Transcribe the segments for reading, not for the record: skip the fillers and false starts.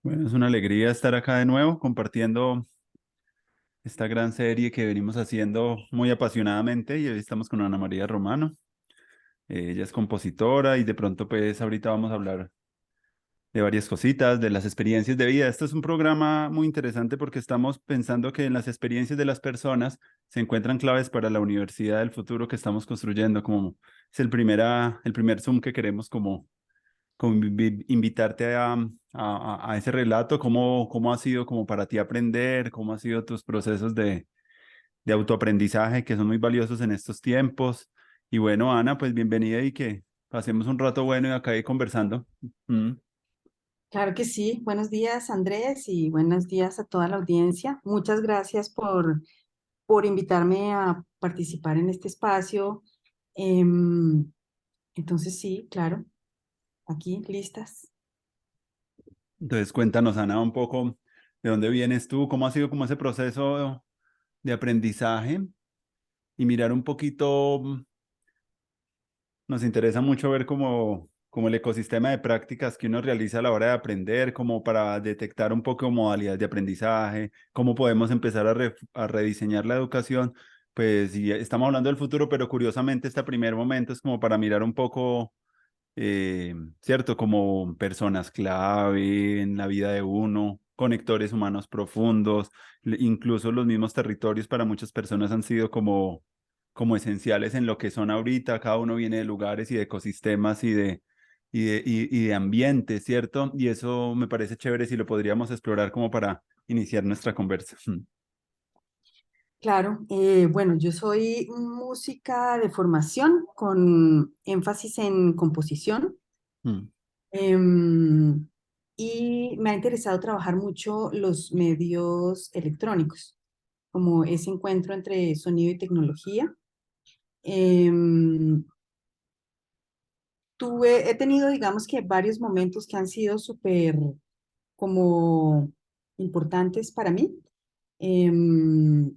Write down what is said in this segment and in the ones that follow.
Bueno, es una alegría estar acá de nuevo compartiendo esta gran serie que venimos haciendo muy apasionadamente y hoy estamos con Ana María Romano. Ella es compositora y de pronto pues ahorita vamos a hablar de varias cositas, de las experiencias de vida. Este es un programa muy interesante porque estamos pensando que en las experiencias de las personas se encuentran claves para la universidad del futuro que estamos construyendo, como es el primer Zoom que queremos como invitarte a ese relato, cómo ha sido como para ti aprender, cómo han sido tus procesos de autoaprendizaje que son muy valiosos en estos tiempos. Y bueno, Ana, pues bienvenida y que pasemos un rato bueno y acá ahí conversando. Mm. Claro que sí. Buenos días, Andrés, y buenos días a toda la audiencia. Muchas gracias por invitarme a participar en este espacio. Em, entonces, sí, claro, aquí listas. Entonces cuéntanos, Ana, un poco de dónde vienes tú, cómo ha sido como ese proceso de aprendizaje y mirar un poquito. Nos interesa mucho ver como el ecosistema de prácticas que uno realiza a la hora de aprender, como para detectar un poco modalidades de aprendizaje, cómo podemos empezar a rediseñar la educación. Pues y estamos hablando del futuro, pero curiosamente este primer momento es como para mirar un poco, ¿cierto? Como personas clave en la vida de uno, conectores humanos profundos, incluso los mismos territorios para muchas personas han sido como esenciales en lo que son ahorita. Cada uno viene de lugares y de ecosistemas y de ambientes, ¿cierto? Y eso me parece chévere si lo podríamos explorar como para iniciar nuestra conversa. Claro, bueno, yo soy música de formación con énfasis en composición. Mm, em, y me ha interesado trabajar mucho los medios electrónicos, como ese encuentro entre sonido y tecnología. Em, he tenido, digamos que varios momentos que han sido súper como importantes para mí. Em,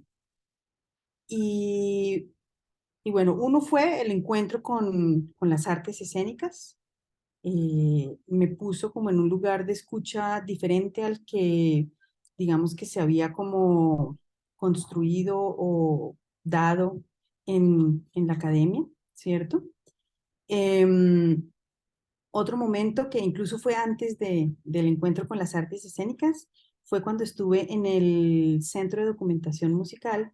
y, y bueno, uno fue el encuentro con las artes escénicas. Me puso como en un lugar de escucha diferente al que, digamos que se había como construido o dado en la academia, ¿cierto? Em, Otro momento que incluso fue antes del encuentro con las artes escénicas fue cuando estuve en el Centro de Documentación Musical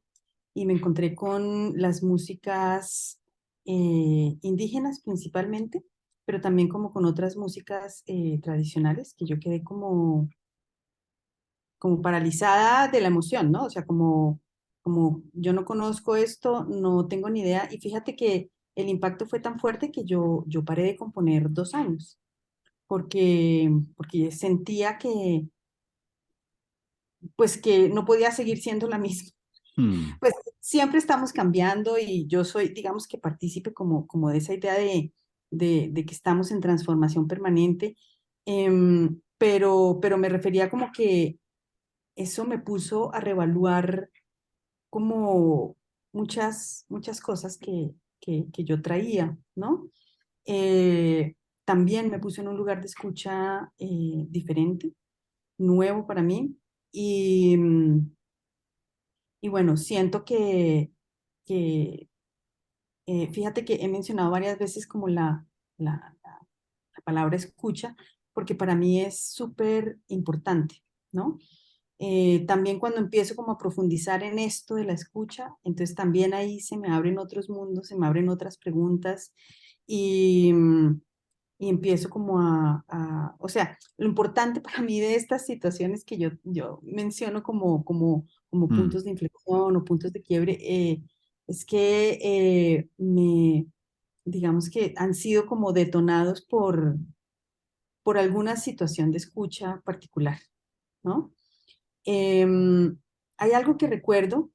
y me encontré con las músicas indígenas principalmente, pero también como con otras músicas tradicionales, que yo quedé como paralizada de la emoción, ¿no? O sea, como yo no conozco esto, no tengo ni idea. Y fíjate que el impacto fue tan fuerte que yo paré de componer 2 años porque sentía pues que no podía seguir siendo la misma. mm, Pues siempre estamos cambiando y yo soy, digamos que partícipe como de esa idea de que estamos en transformación permanente. Pero me refería como que eso me puso a reevaluar como muchas cosas que yo traía, ¿no? Eh, También me puso en un lugar de escucha diferente, nuevo para mí. Y, y bueno, siento que fíjate que he mencionado varias veces como la palabra escucha, porque para mí es súper importante, ¿no? También cuando empiezo como a profundizar en esto de la escucha, entonces también ahí se me abren otros mundos, se me abren otras preguntas y, y empiezo como o sea, lo importante para mí de estas situaciones que yo menciono como mm. puntos de inflexión o puntos de quiebre, es que digamos que han sido como detonados por alguna situación de escucha particular, ¿no? Hay algo que recuerdo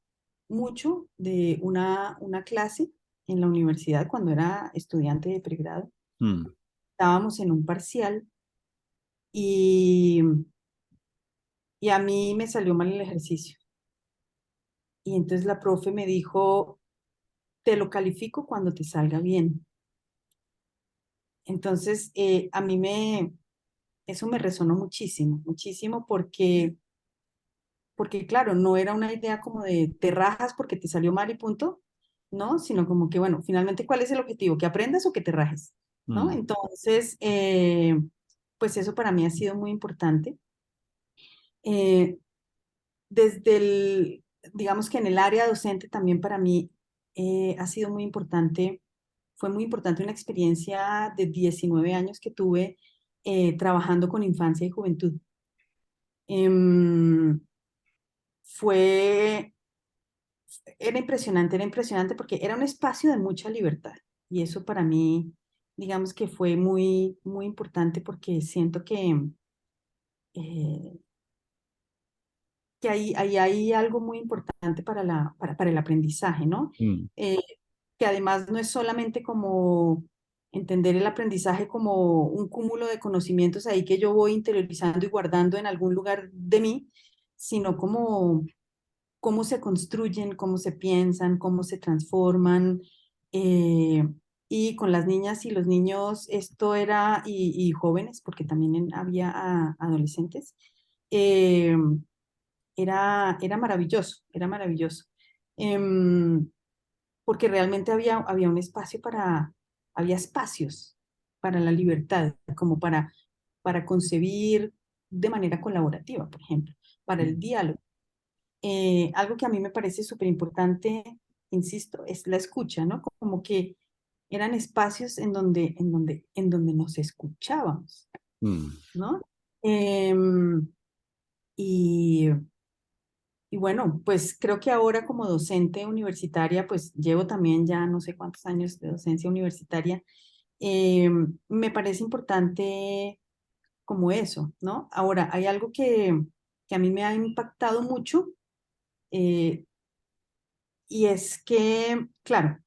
mucho de una clase en la universidad cuando era estudiante de pregrado. Mm. Estábamos en un parcial y, y a mí me salió mal el ejercicio. Y entonces la profe me dijo, te lo califico cuando te salga bien. Entonces, a mí eso me resonó muchísimo, muchísimo porque claro, no era una idea como de te rajas porque te salió mal y punto, ¿no? Sino como que, bueno, finalmente, ¿cuál es el objetivo? ¿Que aprendas o que te rajes? ¿No? Mm, Entonces, pues eso para mí ha sido muy importante. Eh, desde el, digamos que en el área docente también para mí ha sido muy importante, fue muy importante una experiencia de 19 años que tuve trabajando con infancia y juventud. Em, fue, era impresionante porque era un espacio de mucha libertad y eso para mí, digamos que fue muy, muy importante porque siento eh, que ahí hay algo muy importante para el aprendizaje, ¿no? mm, Eh, que además no es solamente como entender el aprendizaje como un cúmulo de conocimientos ahí que yo voy interiorizando y guardando en algún lugar de mí, sino como cómo se construyen, cómo se piensan, cómo se transforman. eh, y con las niñas y los niños, esto era, y jóvenes, porque también había adolescentes, eh, era maravilloso, era maravilloso. Em, porque realmente había un espacio había espacios para la libertad, como para concebir de manera colaborativa, por ejemplo, para el mm, diálogo. Algo que a mí me parece súper importante, insisto, es la escucha, ¿no? Como que eran espacios en donde nos escuchábamos, mm, ¿no? Em, y, y bueno, pues creo que ahora como docente universitaria, pues llevo también ya no sé cuántos años de docencia universitaria, me parece importante como eso, ¿no? Ahora, hay algo que a mí me ha impactado mucho eh, y es que, claro,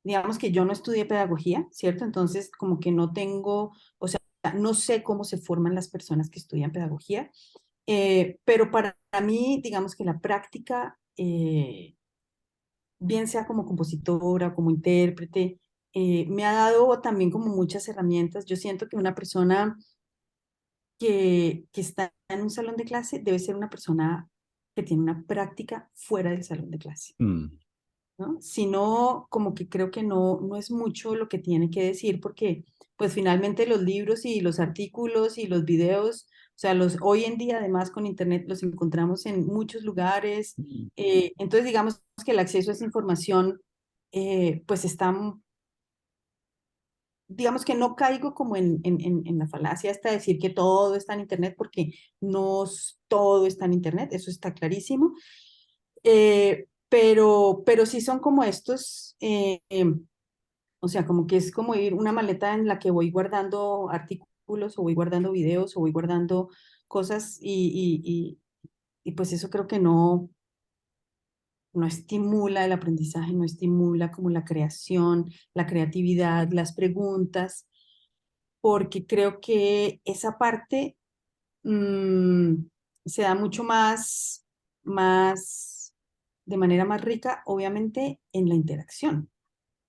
digamos que yo no estudié pedagogía, ¿cierto? Entonces, como que no tengo, o sea, no sé cómo se forman las personas que estudian pedagogía, pero para mí, digamos que la práctica, bien sea como compositora, como intérprete, me ha dado también como muchas herramientas. Yo siento que una persona que está en un salón de clase debe ser una persona que tiene una práctica fuera del salón de clase. mm, ¿No? Sino como que creo que no es mucho lo que tiene que decir porque pues finalmente los libros y los artículos y los videos, o sea, hoy en día además con internet los encontramos en muchos lugares, mm, entonces digamos que el acceso a esa información pues está, digamos que no caigo como en la falacia hasta decir que todo está en internet porque todo está en internet, eso está clarísimo. Pero sí son como estos, o sea, como que es como ir una maleta en la que voy guardando artículos o voy guardando videos o voy guardando cosas y pues eso creo que no estimula el aprendizaje, no estimula como la creación, la creatividad, las preguntas, porque creo que esa parte mm, se da mucho más, de manera más rica, obviamente, en la interacción,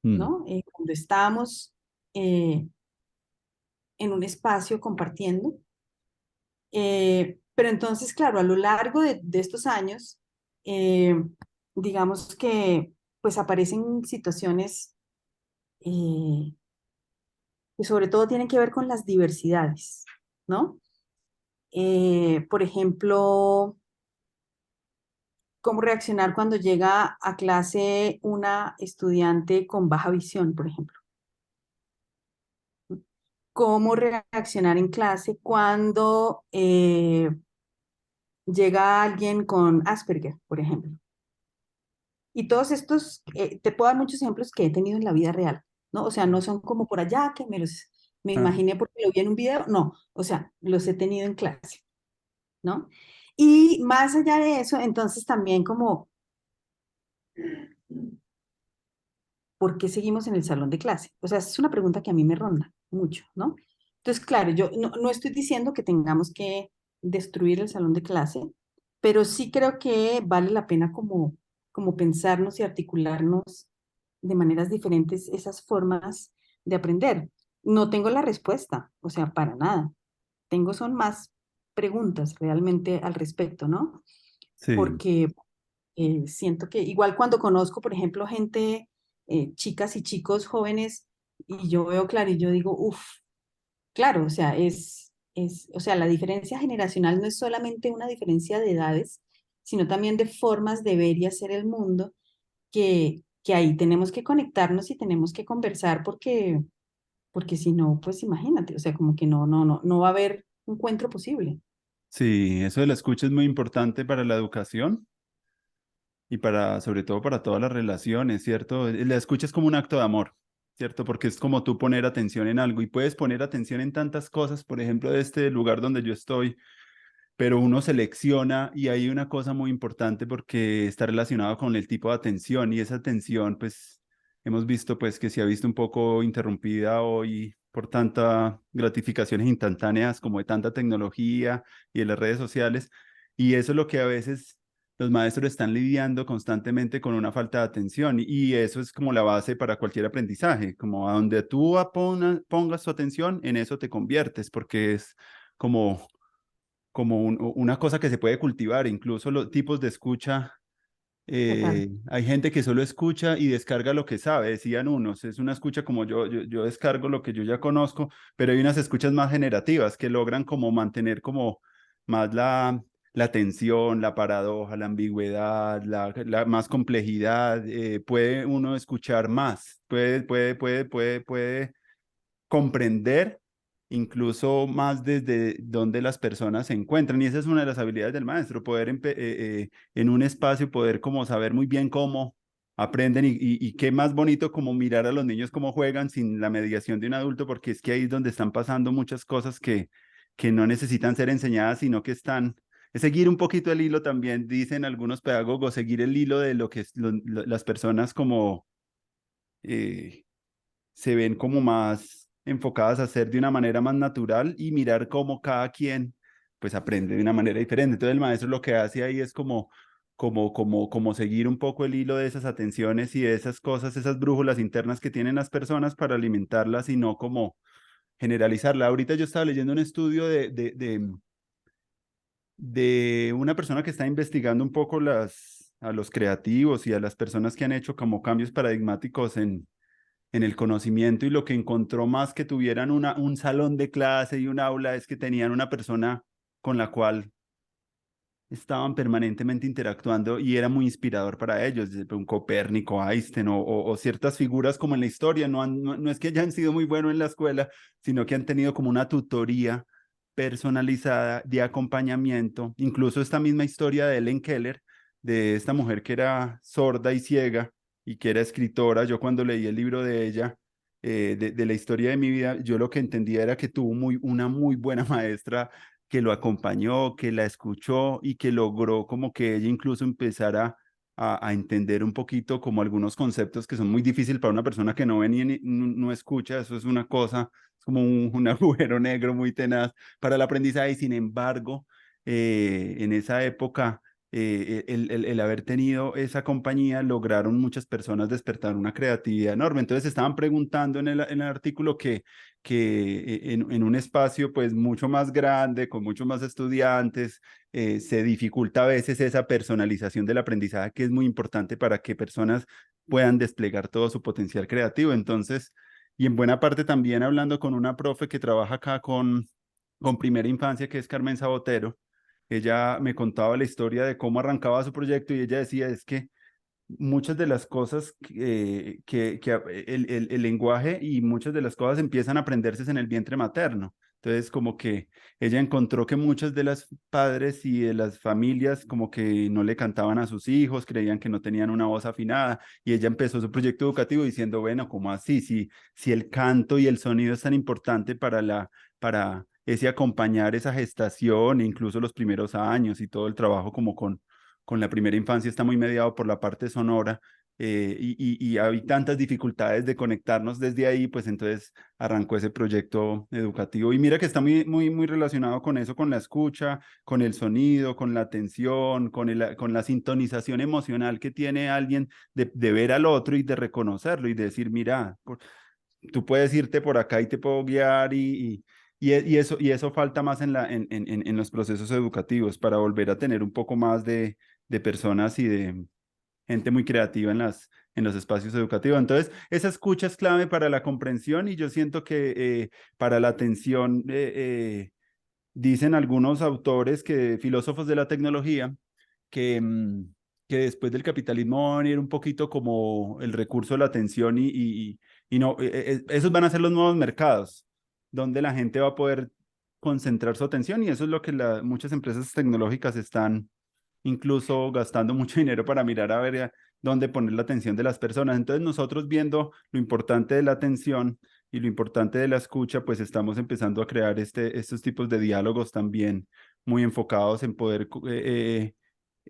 mm, ¿no? Cuando estamos eh, en un espacio compartiendo. Pero entonces, claro, a lo largo de estos años, eh, digamos que pues aparecen situaciones que sobre todo tienen que ver con las diversidades, ¿no? Por ejemplo, cómo reaccionar cuando llega a clase una estudiante con baja visión, por ejemplo. Cómo reaccionar en clase cuando llega alguien con Asperger, por ejemplo. Y todos estos, te puedo dar muchos ejemplos que he tenido en la vida real, ¿no? O sea, no son como por allá que me ah, imaginé porque lo vi en un video, no, o sea, los he tenido en clase, ¿no? Y más allá de eso, entonces también como ¿por qué seguimos en el salón de clase? O sea, es una pregunta que a mí me ronda mucho, ¿no? Entonces, claro, yo no estoy diciendo que tengamos que destruir el salón de clase, pero sí creo que vale la pena como pensarnos y articularnos de maneras diferentes esas formas de aprender. No tengo la respuesta, o sea, para nada, tengo son más preguntas realmente al respecto, ¿no? Sí, Porque siento que igual cuando conozco, por ejemplo, gente, chicas y chicos jóvenes, y yo veo claro y yo digo, uff, claro, o sea, o sea, la diferencia generacional no es solamente una diferencia de edades, sino también de formas de ver y hacer el mundo, que ahí tenemos que conectarnos y tenemos que conversar porque si no, pues imagínate, o sea, como que no va a haber encuentro posible. sí, eso de la escucha es muy importante para la educación y para, sobre todo para todas las relaciones, ¿cierto? La escucha es como un acto de amor, ¿cierto? Porque es como tú poner atención en algo y puedes poner atención en tantas cosas, por ejemplo, de este lugar donde yo estoy, pero uno selecciona y hay una cosa muy importante porque está relacionado con el tipo de atención y esa atención, pues, hemos visto pues que se ha visto un poco interrumpida hoy por tanta gratificaciones instantáneas como de tanta tecnología y de las redes sociales y eso es lo que a veces los maestros están lidiando constantemente con una falta de atención y eso es como la base para cualquier aprendizaje, como a donde tú pongas tu atención, en eso te conviertes porque es como una cosa que se puede cultivar, incluso los tipos de escucha. Total. Hay gente que solo escucha y descarga lo que sabe, decían unos, es una escucha como yo descargo lo que yo ya conozco, pero hay unas escuchas más generativas que logran como mantener como más la tensión, la paradoja, la ambigüedad, la más complejidad, puede uno escuchar más, puede comprender incluso más desde donde las personas se encuentran. Y esa es una de las habilidades del maestro, poder en un espacio, poder como saber muy bien cómo aprenden y qué más bonito como mirar a los niños cómo juegan sin la mediación de un adulto, porque es que ahí es donde están pasando muchas cosas que no necesitan ser enseñadas, sino que están... Es seguir un poquito el hilo también, dicen algunos pedagogos, seguir el hilo de lo que las personas como eh, se ven como más enfocadas a hacer de una manera más natural y mirar cómo cada quien pues aprende de una manera diferente. Entonces el maestro lo que hace ahí es como seguir un poco el hilo de esas atenciones y de esas cosas, esas brújulas internas que tienen las personas para alimentarlas y no como generalizarla. Ahorita yo estaba leyendo un estudio de una persona que está investigando un poco a los creativos y a las personas que han hecho como cambios paradigmáticos en el conocimiento y lo que encontró más que tuvieran un salón de clase y un aula es que tenían una persona con la cual estaban permanentemente interactuando y era muy inspirador para ellos, un Copérnico, Einstein o ciertas figuras como en la historia, no es que hayan sido muy buenos en la escuela, sino que han tenido como una tutoría personalizada de acompañamiento, incluso esta misma historia de Helen Keller, de esta mujer que era sorda y ciega y que era escritora, yo cuando leí el libro de ella, de la historia de mi vida, yo lo que entendía era que tuvo una muy buena maestra que lo acompañó, que la escuchó y que logró como que ella incluso empezara a entender un poquito como algunos conceptos que son muy difíciles para una persona que no ve ni no escucha, eso es una cosa, es como un agujero negro muy tenaz para el aprendizaje y sin embargo, en esa época, el haber tenido esa compañía, lograron muchas personas despertar una creatividad enorme. Entonces estaban preguntando en el artículo que en un espacio pues mucho más grande, con muchos más estudiantes, se dificulta a veces esa personalización del aprendizaje que es muy importante para que personas puedan desplegar todo su potencial creativo. Entonces, y en buena parte también hablando con una profe que trabaja acá con primera infancia, que es Carmen Sabotero, ella me contaba la historia de cómo arrancaba su proyecto y ella decía, es que muchas de las cosas el lenguaje y muchas de las cosas empiezan a aprenderse en el vientre materno. Entonces, como que ella encontró que muchas de las padres y de las familias como que no le cantaban a sus hijos, creían que no tenían una voz afinada y ella empezó su proyecto educativo diciendo, bueno, ¿cómo así? Si el canto y el sonido es tan importante para ese acompañar esa gestación, e incluso los primeros años y todo el trabajo como con la primera infancia está muy mediado por la parte sonora y hay tantas dificultades de conectarnos desde ahí, pues entonces arrancó ese proyecto educativo. Y mira que está muy relacionado con eso, con la escucha, con el sonido, con la atención, con la sintonización emocional que tiene alguien de ver al otro y de reconocerlo y de decir, mira, tú puedes irte por acá y te puedo guiar y eso falta más en los procesos educativos para volver a tener un poco más de personas y de gente muy creativa en los espacios educativos. Entonces, esa escucha es clave para la comprensión y yo siento que para la atención, dicen algunos autores, que filósofos de la tecnología, que, que después del capitalismo va a venir un poquito como el recurso de la atención y no, esos van a ser los nuevos mercados, donde la gente va a poder concentrar su atención y eso es lo que muchas empresas tecnológicas están incluso gastando mucho dinero para mirar a ver dónde poner la atención de las personas. Entonces nosotros viendo lo importante de la atención y lo importante de la escucha, pues estamos empezando a crear estos tipos de diálogos también muy enfocados en poder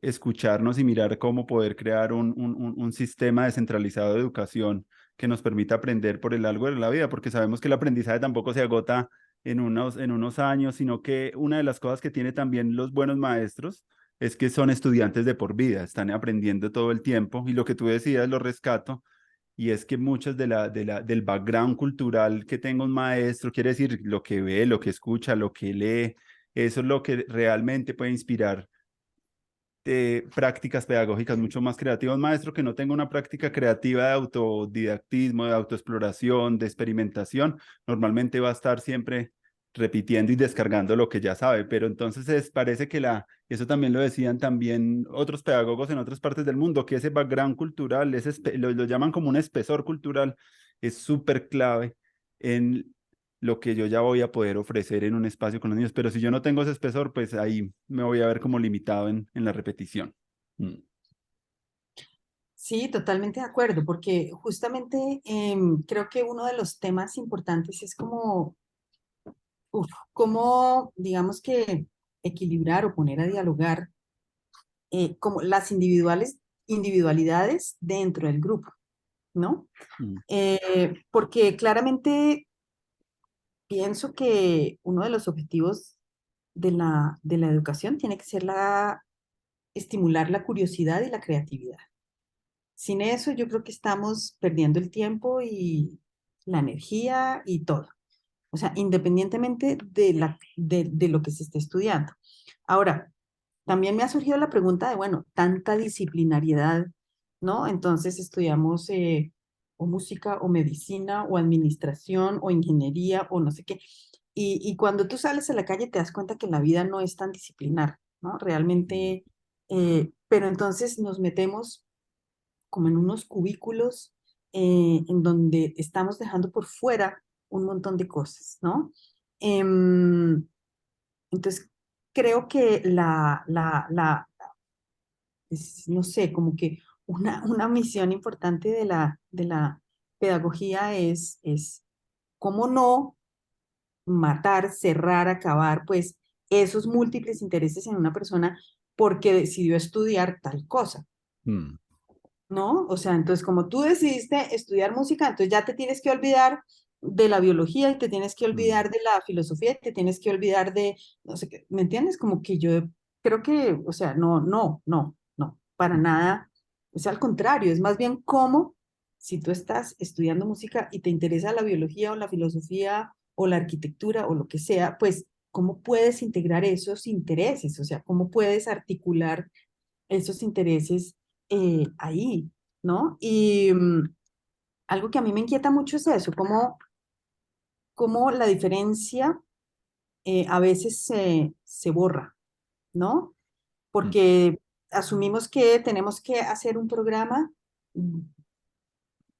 escucharnos y mirar cómo poder crear un sistema descentralizado de educación que nos permita aprender por el largo de la vida, porque sabemos que el aprendizaje tampoco se agota en unos años, sino que una de las cosas que tiene también los buenos maestros es que son estudiantes de por vida, están aprendiendo todo el tiempo y lo que tú decías lo rescato y es que muchas del background cultural que tenga un maestro, quiere decir lo que ve, lo que escucha, lo que lee, eso es lo que realmente puede inspirar prácticas pedagógicas mucho más creativas. Un maestro que no tenga una práctica creativa de autodidactismo, de autoexploración, de experimentación, normalmente va a estar siempre repitiendo y descargando lo que ya sabe, pero entonces parece que eso también lo decían también otros pedagogos en otras partes del mundo, que ese background cultural, lo llaman como un espesor cultural, es súper clave en lo que yo ya voy a poder ofrecer en un espacio con los niños, pero si yo no tengo ese espesor, pues ahí me voy a ver como limitado en la repetición. Mm. Sí, totalmente de acuerdo, porque justamente creo que uno de los temas importantes es como, cómo, digamos que equilibrar o poner a dialogar como las individualidades dentro del grupo, ¿no? Mm. Porque claramente pienso que uno de los objetivos de la educación tiene que ser estimular la curiosidad y la creatividad. Sin eso, yo creo que estamos perdiendo el tiempo y la energía y todo. O sea, independientemente de lo que se esté estudiando. Ahora, también me ha surgido la pregunta de, bueno, tanta disciplinariedad, ¿no? Entonces estudiamos o música o medicina o administración o ingeniería o no sé qué. Y cuando tú sales a la calle te das cuenta que la vida no es tan disciplinar, ¿no? Mm. Realmente, pero entonces nos metemos como en unos cubículos en donde estamos dejando por fuera un montón de cosas, ¿no? Em, entonces, creo que no sé, como que una misión importante de la pedagogía es cómo no matar, cerrar, acabar, pues esos múltiples intereses en una persona porque decidió estudiar tal cosa. Mm. ¿No? O sea, entonces como tú decidiste estudiar música, entonces ya te tienes que olvidar de la biología y te tienes que Mm. olvidar de la filosofía y te tienes que olvidar de, no sé qué, ¿me entiendes? Como que yo creo que, o sea, no, para nada. Es al contrario, es más bien como si tú estás estudiando música y te interesa la biología o la filosofía o la arquitectura o lo que sea, pues, ¿cómo puedes integrar esos intereses? O sea, ¿cómo puedes articular esos intereses ahí, ¿no? Y algo que a mí me inquieta mucho es eso, cómo la diferencia a veces se borra, ¿no? Mm. Porque asumimos que tenemos que hacer un programa mm,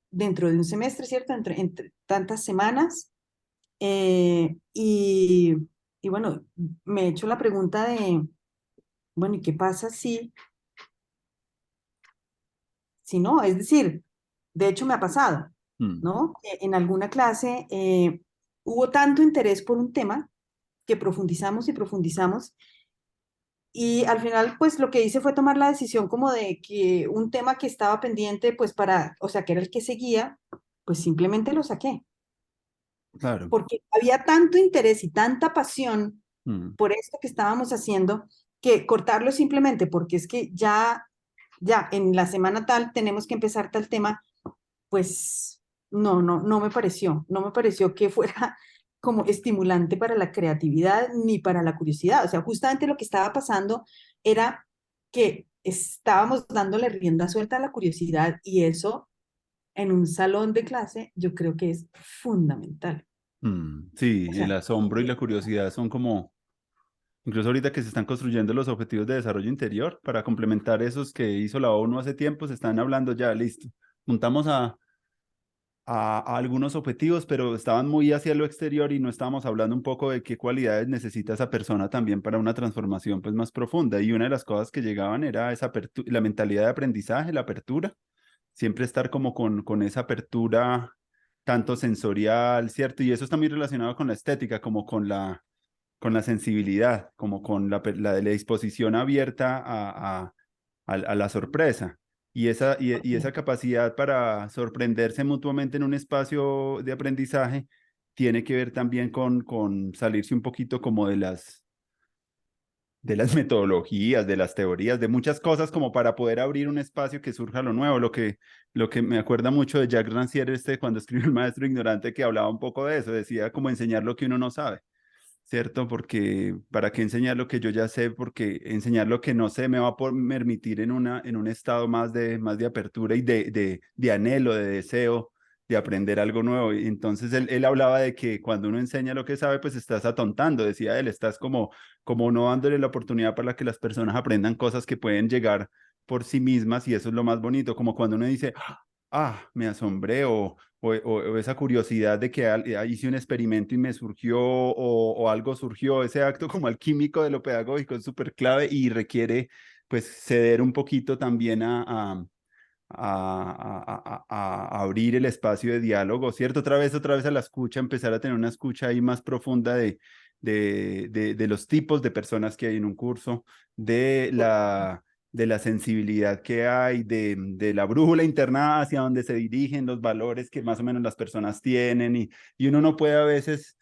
dentro de un semestre, ¿cierto? Entre tantas semanas. Y bueno, me he hecho la pregunta de, bueno, ¿y qué pasa si no? Es decir, de hecho me ha pasado, Mm. ¿no? En alguna clase hubo tanto interés por un tema que profundizamos y profundizamos y al final pues lo que hice fue tomar la decisión como de que un tema que estaba pendiente pues o sea, que era el que seguía, pues simplemente lo saqué, Claro. porque había tanto interés y tanta pasión Mm. por esto que estábamos haciendo que cortarlo simplemente porque es que ya en la semana tal tenemos que empezar tal tema, pues no me pareció que fuera como estimulante para la creatividad ni para la curiosidad. O sea, justamente lo que estaba pasando era que estábamos dándole rienda suelta a la curiosidad y eso en un salón de clase yo creo que es fundamental. O Sí, el sea, asombro y la curiosidad son como, incluso ahorita que se están construyendo los objetivos de desarrollo interior, para complementar esos que hizo la ONU hace tiempo, se están hablando ya, listo. Juntamos a algunos objetivos, pero estaban muy hacia lo exterior y no estábamos hablando un poco de qué cualidades necesita esa persona también para una transformación pues más profunda. Y una de las cosas que llegaban era esa la mentalidad de aprendizaje, la apertura, siempre estar como con esa apertura tanto sensorial, ¿cierto? Y eso está muy relacionado con la estética, como con la sensibilidad, como con la disposición abierta a la sorpresa. Y esa capacidad para sorprenderse mutuamente en un espacio de aprendizaje tiene que ver también con salirse un poquito como de las metodologías, de las teorías, de muchas cosas como para poder abrir un espacio que surja lo nuevo. Lo que me acuerda mucho de Jack Rancière cuando escribió El Maestro Ignorante, que hablaba un poco de eso, decía como enseñar lo que uno no sabe. ¿Cierto? Porque para qué enseñar lo que yo ya sé, porque enseñar lo que no sé me va a permitir en un estado más de apertura y de anhelo, de deseo, de aprender algo nuevo. Y entonces él hablaba de que cuando uno enseña lo que sabe, pues estás atontando, decía él, estás como no dándole la oportunidad para que las personas aprendan cosas que pueden llegar por sí mismas y eso es lo más bonito, como cuando uno dice, me asombré o esa curiosidad de que hice un experimento y me surgió o algo surgió, ese acto como alquímico de lo pedagógico es súper clave y requiere pues ceder un poquito también a abrir el espacio de diálogo, ¿cierto? Otra vez a la escucha, empezar a tener una escucha ahí más profunda de los tipos de personas que hay en un curso, de la sensibilidad que hay, de la brújula interna hacia donde se dirigen los valores que más o menos las personas tienen y uno no puede a veces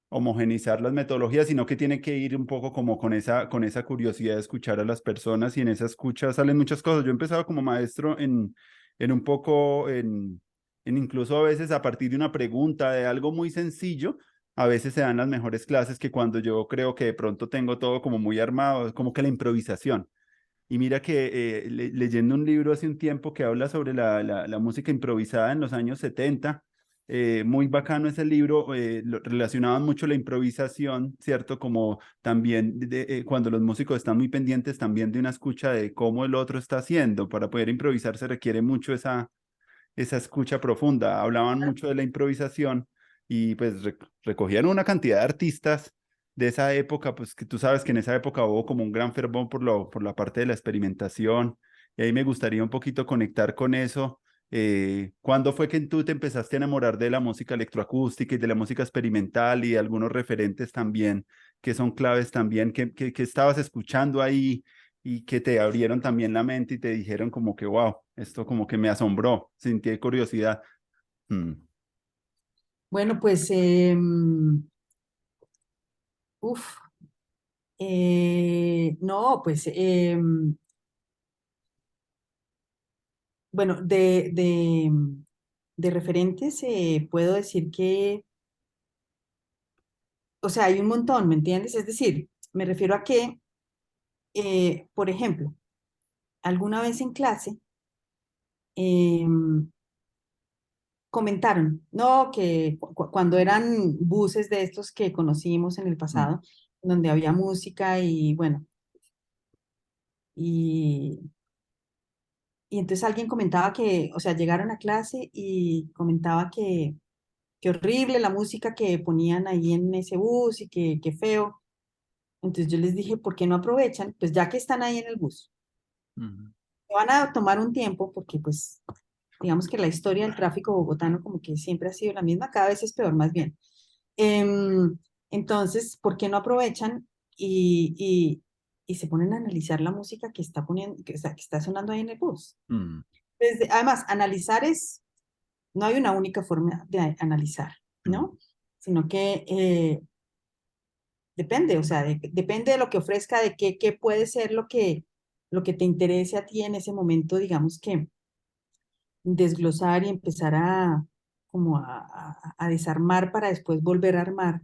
homogenizar las metodologías, sino que tiene que ir un poco como con esa curiosidad de escuchar a las personas y en esa escucha salen muchas cosas. Yo he empezado como maestro en un poco, en incluso a veces a partir de una pregunta, de algo muy sencillo, a veces se dan las mejores clases que cuando yo creo que de pronto tengo todo como muy armado, es como que la improvisación. Y mira que leyendo un libro hace un tiempo que habla sobre la música improvisada en los años 70, muy bacano ese libro, relacionaban mucho la improvisación, ¿cierto? Como también cuando los músicos están muy pendientes también de una escucha de cómo el otro está haciendo. Para poder improvisar se requiere mucho esa escucha profunda. Hablaban mucho de la improvisación y pues recogían una cantidad de artistas de esa época, pues que tú sabes que en esa época hubo como un gran fervor por la parte de la experimentación y ahí me gustaría un poquito conectar con eso. ¿Cuándo fue que tú te empezaste a enamorar de la música electroacústica y de la música experimental y de algunos referentes también que son claves también que estabas escuchando ahí y que te abrieron también la mente y te dijeron como que, wow, esto como que me asombró, sentí curiosidad. Mm, bueno, pues, uf, no, pues, bueno, de referentes puedo decir que, o sea, hay un montón, ¿me entiendes? Es decir, me refiero a que, por ejemplo, alguna vez en clase comentaron, no, que cuando eran buses de estos que conocimos en el mm, pasado, donde había música y bueno, y, y entonces alguien comentaba que, o sea, llegaron a clase y comentaba que horrible la música que ponían ahí en ese bus y que feo. Entonces yo les dije, ¿por qué no aprovechan? Pues ya que están ahí en el bus, mm, van a tomar un tiempo porque pues digamos que la historia del tráfico bogotano como que siempre ha sido la misma, cada vez es peor más bien. Em, entonces, ¿por qué no aprovechan y se ponen a analizar la música que está poniendo, que está sonando ahí en el bus? mm, Además, analizar es, no hay una única forma de analizar, mm, ¿no? Sino que depende, o sea, depende de lo que ofrezca, de qué puede ser lo que te interese a ti en ese momento, digamos que desglosar y empezar a como a desarmar para después volver a armar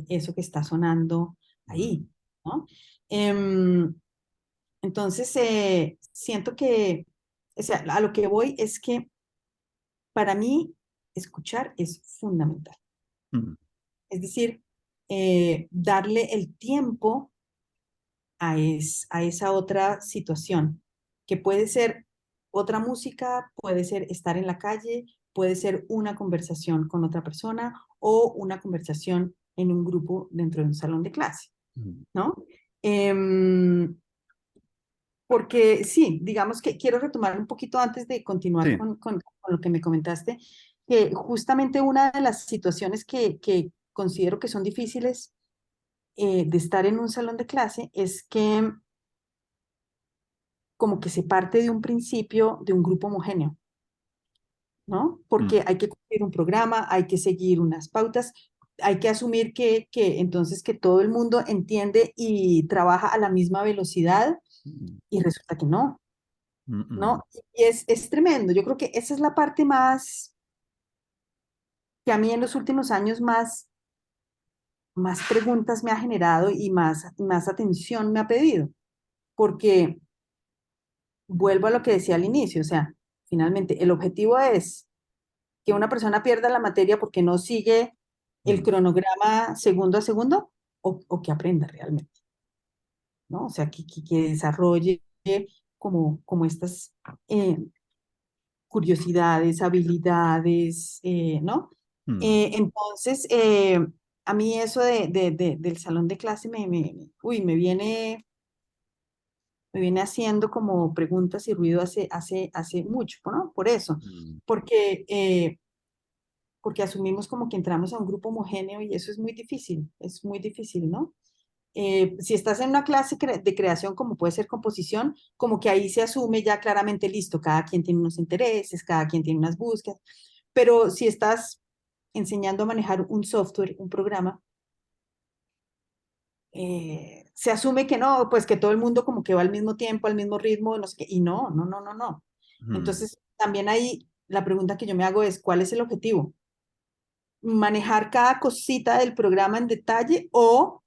eso que está sonando mm, ahí, ¿no? Entonces, siento que, o sea, a lo que voy es que para mí escuchar es fundamental. mm, Es decir, darle el tiempo a esa otra situación, que puede ser otra música, puede ser estar en la calle, puede ser una conversación con otra persona o una conversación en un grupo dentro de un salón de clase, mm. ¿no? Em, Porque sí, digamos que quiero retomar un poquito antes de continuar Sí. con lo que me comentaste, que justamente una de las situaciones que considero que son difíciles de estar en un salón de clase es que como que se parte de un principio de un grupo homogéneo, ¿no? Mm, Porque hay que cumplir un programa, hay que seguir unas pautas, hay que asumir que entonces que todo el mundo entiende y trabaja a la misma velocidad mm, y resulta que no. mm, mm, ¿No? Y es tremendo. Yo creo que esa es la parte más, que a mí en los últimos años más preguntas me ha generado y más atención me ha pedido, porque vuelvo a lo que decía al inicio, o sea, finalmente el objetivo es que una persona pierda la materia porque no sigue el mm, cronograma segundo a segundo o que aprenda realmente, ¿no? O sea, que desarrolle como estas eh, curiosidades, habilidades, ¿no? mm, Entonces, a mí eso del salón de clase uy, me viene haciendo como preguntas y ruido hace mucho, ¿no? Por eso, mm. porque, porque asumimos como que entramos a un grupo homogéneo y eso es muy difícil, ¿no? Si estás en una clase de creación, como puede ser composición, como que ahí se asume ya claramente listo, cada quien tiene unos intereses, cada quien tiene unas búsquedas, pero si estás enseñando a manejar un software, un programa, se asume que no, pues que todo el mundo como que va al mismo tiempo, al mismo ritmo, no sé qué, y no, no, no, no, no. Mm, Entonces, también ahí la pregunta que yo me hago es, ¿cuál es el objetivo? ¿Manejar cada cosita del programa en detalle o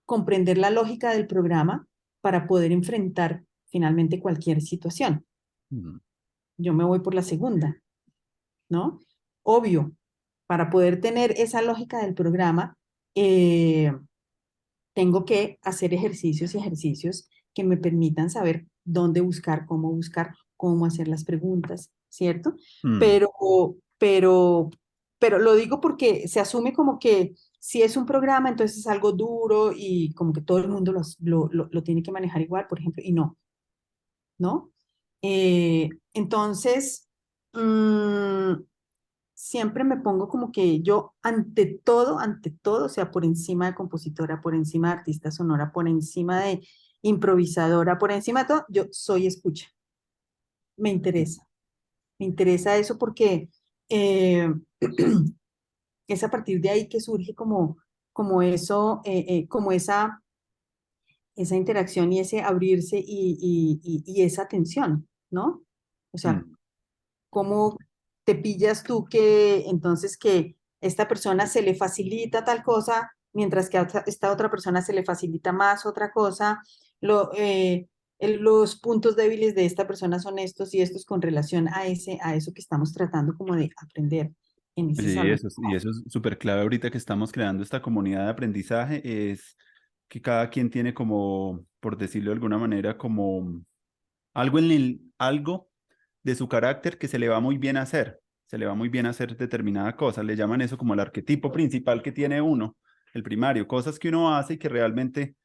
comprender la lógica del programa para poder enfrentar finalmente cualquier situación? mm, Yo me voy por la segunda, ¿no? Obvio, para poder tener esa lógica del programa, eh, tengo que hacer ejercicios y ejercicios que me permitan saber dónde buscar, cómo hacer las preguntas, ¿cierto? mm, Pero, pero, pero lo digo porque se asume como que si es un programa, entonces es algo duro y como que todo el mundo lo tiene que manejar igual, por ejemplo, y no, ¿no? Entonces, mm, siempre me pongo como que yo ante todo, o sea, por encima de compositora, por encima de artista sonora, por encima de improvisadora, por encima de todo, yo soy escucha. Me interesa. Me interesa eso porque eh, es a partir de ahí que surge como eso, como esa interacción y ese abrirse y esa atención, ¿no? O sea, mm. ¿cómo te pillas tú que entonces que esta persona se le facilita tal cosa, mientras que a esta otra persona se le facilita más otra cosa? Lo, los puntos débiles de esta persona son estos y estos con relación a eso que estamos tratando como de aprender en ese Sí, salón. eso, y eso es súper clave ahorita que estamos creando esta comunidad de aprendizaje, es que cada quien tiene como, por decirlo de alguna manera, como algo de su carácter que se le va muy bien hacer, se le va muy bien hacer determinada cosa, le llaman eso como el arquetipo principal que tiene uno, el primario, cosas que uno hace y que realmente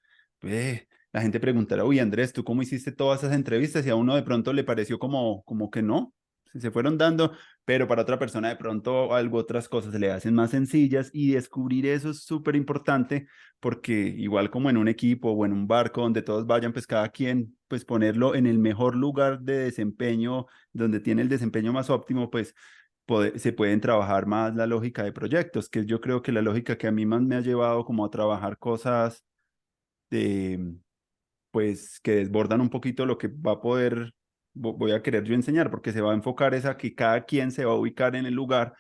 la gente preguntará, uy Andrés, ¿tú cómo hiciste todas esas entrevistas? Y a uno de pronto le pareció como que no, se fueron dando, pero para otra persona de pronto algo, otras cosas se le hacen más sencillas y descubrir eso es súper importante porque igual como en un equipo o en un barco donde todos vayan, pues cada quien, pues ponerlo en el mejor lugar de desempeño, donde tiene el desempeño más óptimo, pues se pueden trabajar más la lógica de proyectos, que yo creo que la lógica que a mí más me ha llevado como a trabajar cosas de, pues que desbordan un poquito lo que va a poder voy a querer yo enseñar, porque se va a enfocar es a que cada quien se va a ubicar en el lugar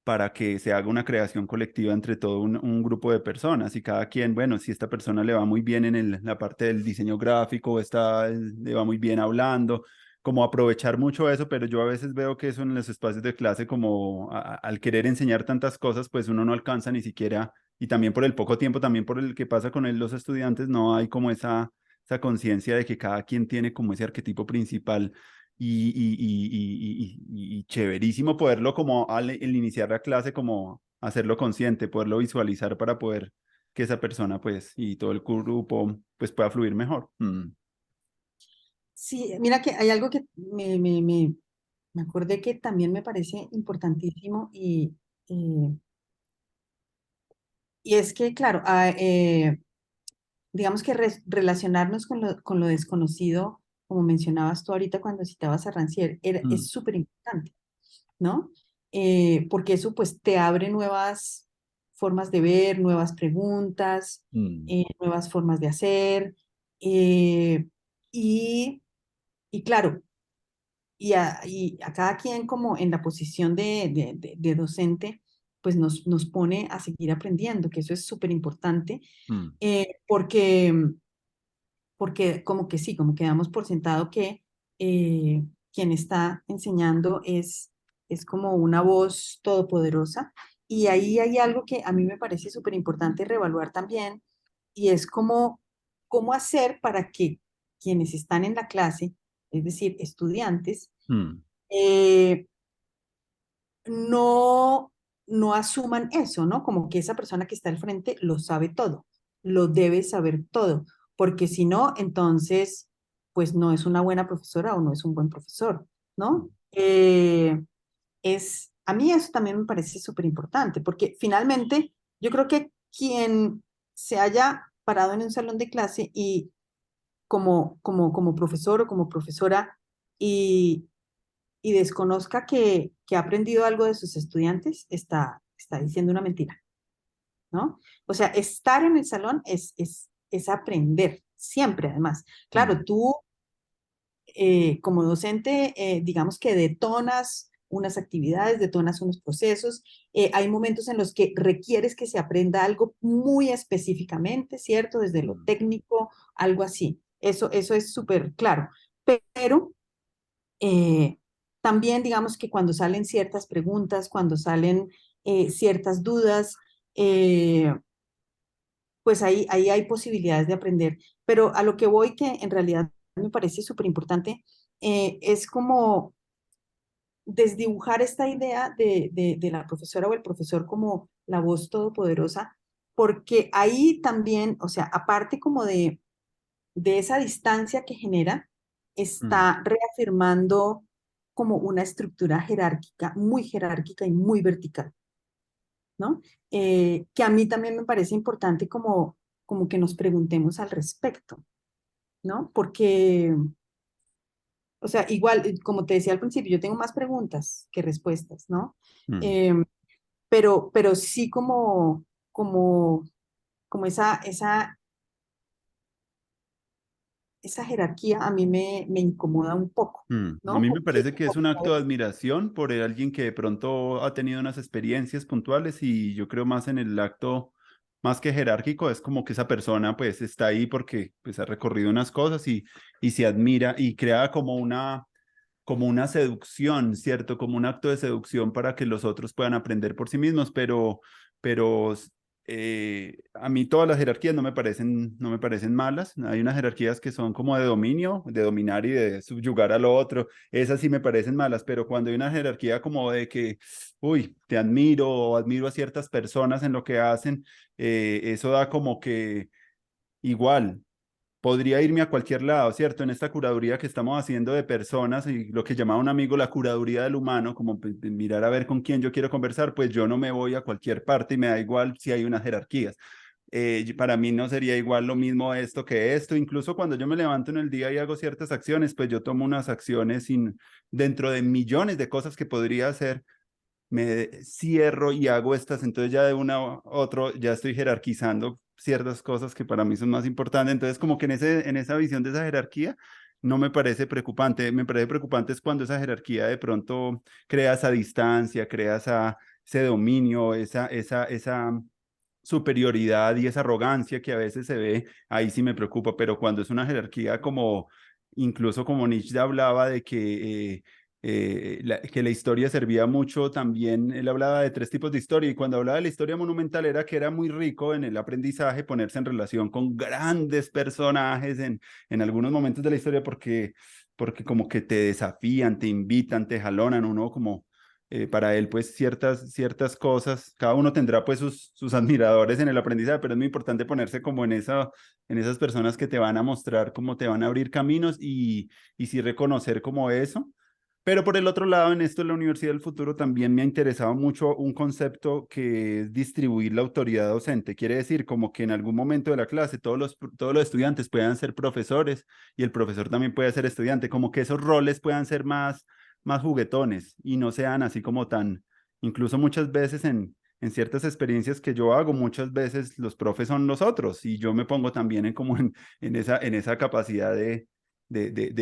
para que se haga una creación colectiva entre todo un grupo de personas y cada quien, bueno, si esta persona le va muy bien en la parte del diseño gráfico, le va muy bien hablando, como aprovechar mucho eso, pero yo a veces veo que eso en los espacios de clase, como al querer enseñar tantas cosas, pues uno no alcanza ni siquiera, y también por el poco tiempo, también por el que pasa con los estudiantes, no hay como esa conciencia de que cada quien tiene como ese arquetipo principal y chéverísimo poderlo como al iniciar la clase, como hacerlo consciente, poderlo visualizar para poder que esa persona pues y todo el grupo pues pueda fluir mejor. Mm, Sí, mira que hay algo que me acordé que también me parece importantísimo eh, y es que, claro, digamos que relacionarnos con lo desconocido, como mencionabas tú ahorita cuando citabas a Rancière, mm, es súper importante, ¿no? Porque eso pues te abre nuevas formas de ver, nuevas preguntas, mm, nuevas formas de hacer, eh, y, y claro, y a cada quien como en la posición de docente, pues nos pone a seguir aprendiendo, que eso es súper importante, mm, porque porque como que sí, como que damos por sentado que quien está enseñando es como una voz todopoderosa. Y ahí hay algo que a mí me parece súper importante reevaluar también, y es cómo hacer para que quienes están en la clase, es decir, estudiantes, mm, eh, no, no asuman eso, ¿no? Como que esa persona que está al frente lo sabe todo, lo debe saber todo, porque si no, entonces, pues no es una buena profesora o no es un buen profesor, ¿no? A mí eso también me parece súper importante, porque finalmente yo creo que quien se haya parado en un salón de clase y como profesor o como profesora y y desconozca que ha aprendido algo de sus estudiantes, está diciendo una mentira, ¿no? O sea, estar en el salón es aprender, siempre además. mm, Claro, tú como docente, digamos que detonas unas actividades, detonas unos procesos, hay momentos en los que requieres que se aprenda algo muy específicamente, ¿cierto? Desde lo mm, técnico, algo así. Eso es súper claro. Pero eh, también digamos que cuando salen ciertas preguntas, cuando salen ciertas dudas, eh, pues ahí hay posibilidades de aprender. Pero a lo que voy, que en realidad me parece súper importante, es como desdibujar esta idea de la profesora o el profesor como la voz todopoderosa, porque ahí también, o sea, aparte como de esa distancia que genera, mm, está reafirmando como una estructura jerárquica y muy vertical, ¿no? Que a mí también me parece importante como que nos preguntemos al respecto, ¿no? Porque, o sea, igual, como te decía al principio, yo tengo más preguntas que respuestas, ¿no? mm, Em, pero sí como, como esa jerarquía a mí me incomoda un poco, A ¿no? mí me Porque, parece que es un acto de admiración por alguien que de pronto ha tenido unas experiencias puntuales y yo creo más en el acto, más que jerárquico, es como que esa persona pues está ahí porque pues ha recorrido unas cosas y se admira y crea como una seducción, ¿cierto? Como un acto de seducción para que los otros puedan aprender por sí mismos, pero a mí todas las jerarquías no me parecen malas. Hay unas jerarquías que son como de dominio, de dominar y de subyugar al otro. Esas sí me parecen malas, pero cuando hay una jerarquía como de que, uy, te admiro o admiro a ciertas personas en lo que hacen, eso da como que igual podría irme a cualquier lado, ¿cierto? En esta curaduría que estamos haciendo de personas y lo que llamaba un amigo la curaduría del humano, como mirar a ver con quién yo quiero conversar, pues yo no me voy a cualquier parte y me da igual si hay unas jerarquías. Para mí no sería igual lo mismo esto que esto, incluso cuando yo me levanto en el día y hago ciertas acciones, pues yo tomo unas acciones dentro de millones de cosas que podría hacer, me cierro y hago estas, entonces ya de una a otro ya estoy jerarquizando ciertas cosas que para mí son más importantes. Entonces, como que en esa visión de esa jerarquía, no me parece preocupante es cuando esa jerarquía de pronto crea esa distancia, crea ese dominio, esa superioridad y esa arrogancia que a veces se ve, ahí sí me preocupa, pero cuando es una jerarquía como, incluso como Nietzsche hablaba de que la historia servía mucho también, él hablaba de tres tipos de historia y cuando hablaba de la historia monumental era que era muy rico en el aprendizaje ponerse en relación con grandes personajes en algunos momentos de la historia porque como que te desafían, te invitan, te jalonan, uno como para él, pues ciertas cosas, cada uno tendrá pues sus admiradores en el aprendizaje, pero es muy importante ponerse como en esas personas que te van a mostrar cómo te van a abrir caminos y sí reconocer como eso. Pero por el otro lado, en esto de la Universidad del Futuro también me ha interesado mucho un concepto que es distribuir la autoridad docente. Quiere decir como que en algún momento de la clase todos los estudiantes puedan ser profesores y el profesor también puede ser estudiante, como que esos roles puedan ser más juguetones y no sean así como tan, incluso muchas veces en ciertas experiencias que yo hago, muchas veces los profes son los otros y yo me pongo también en esa capacidad de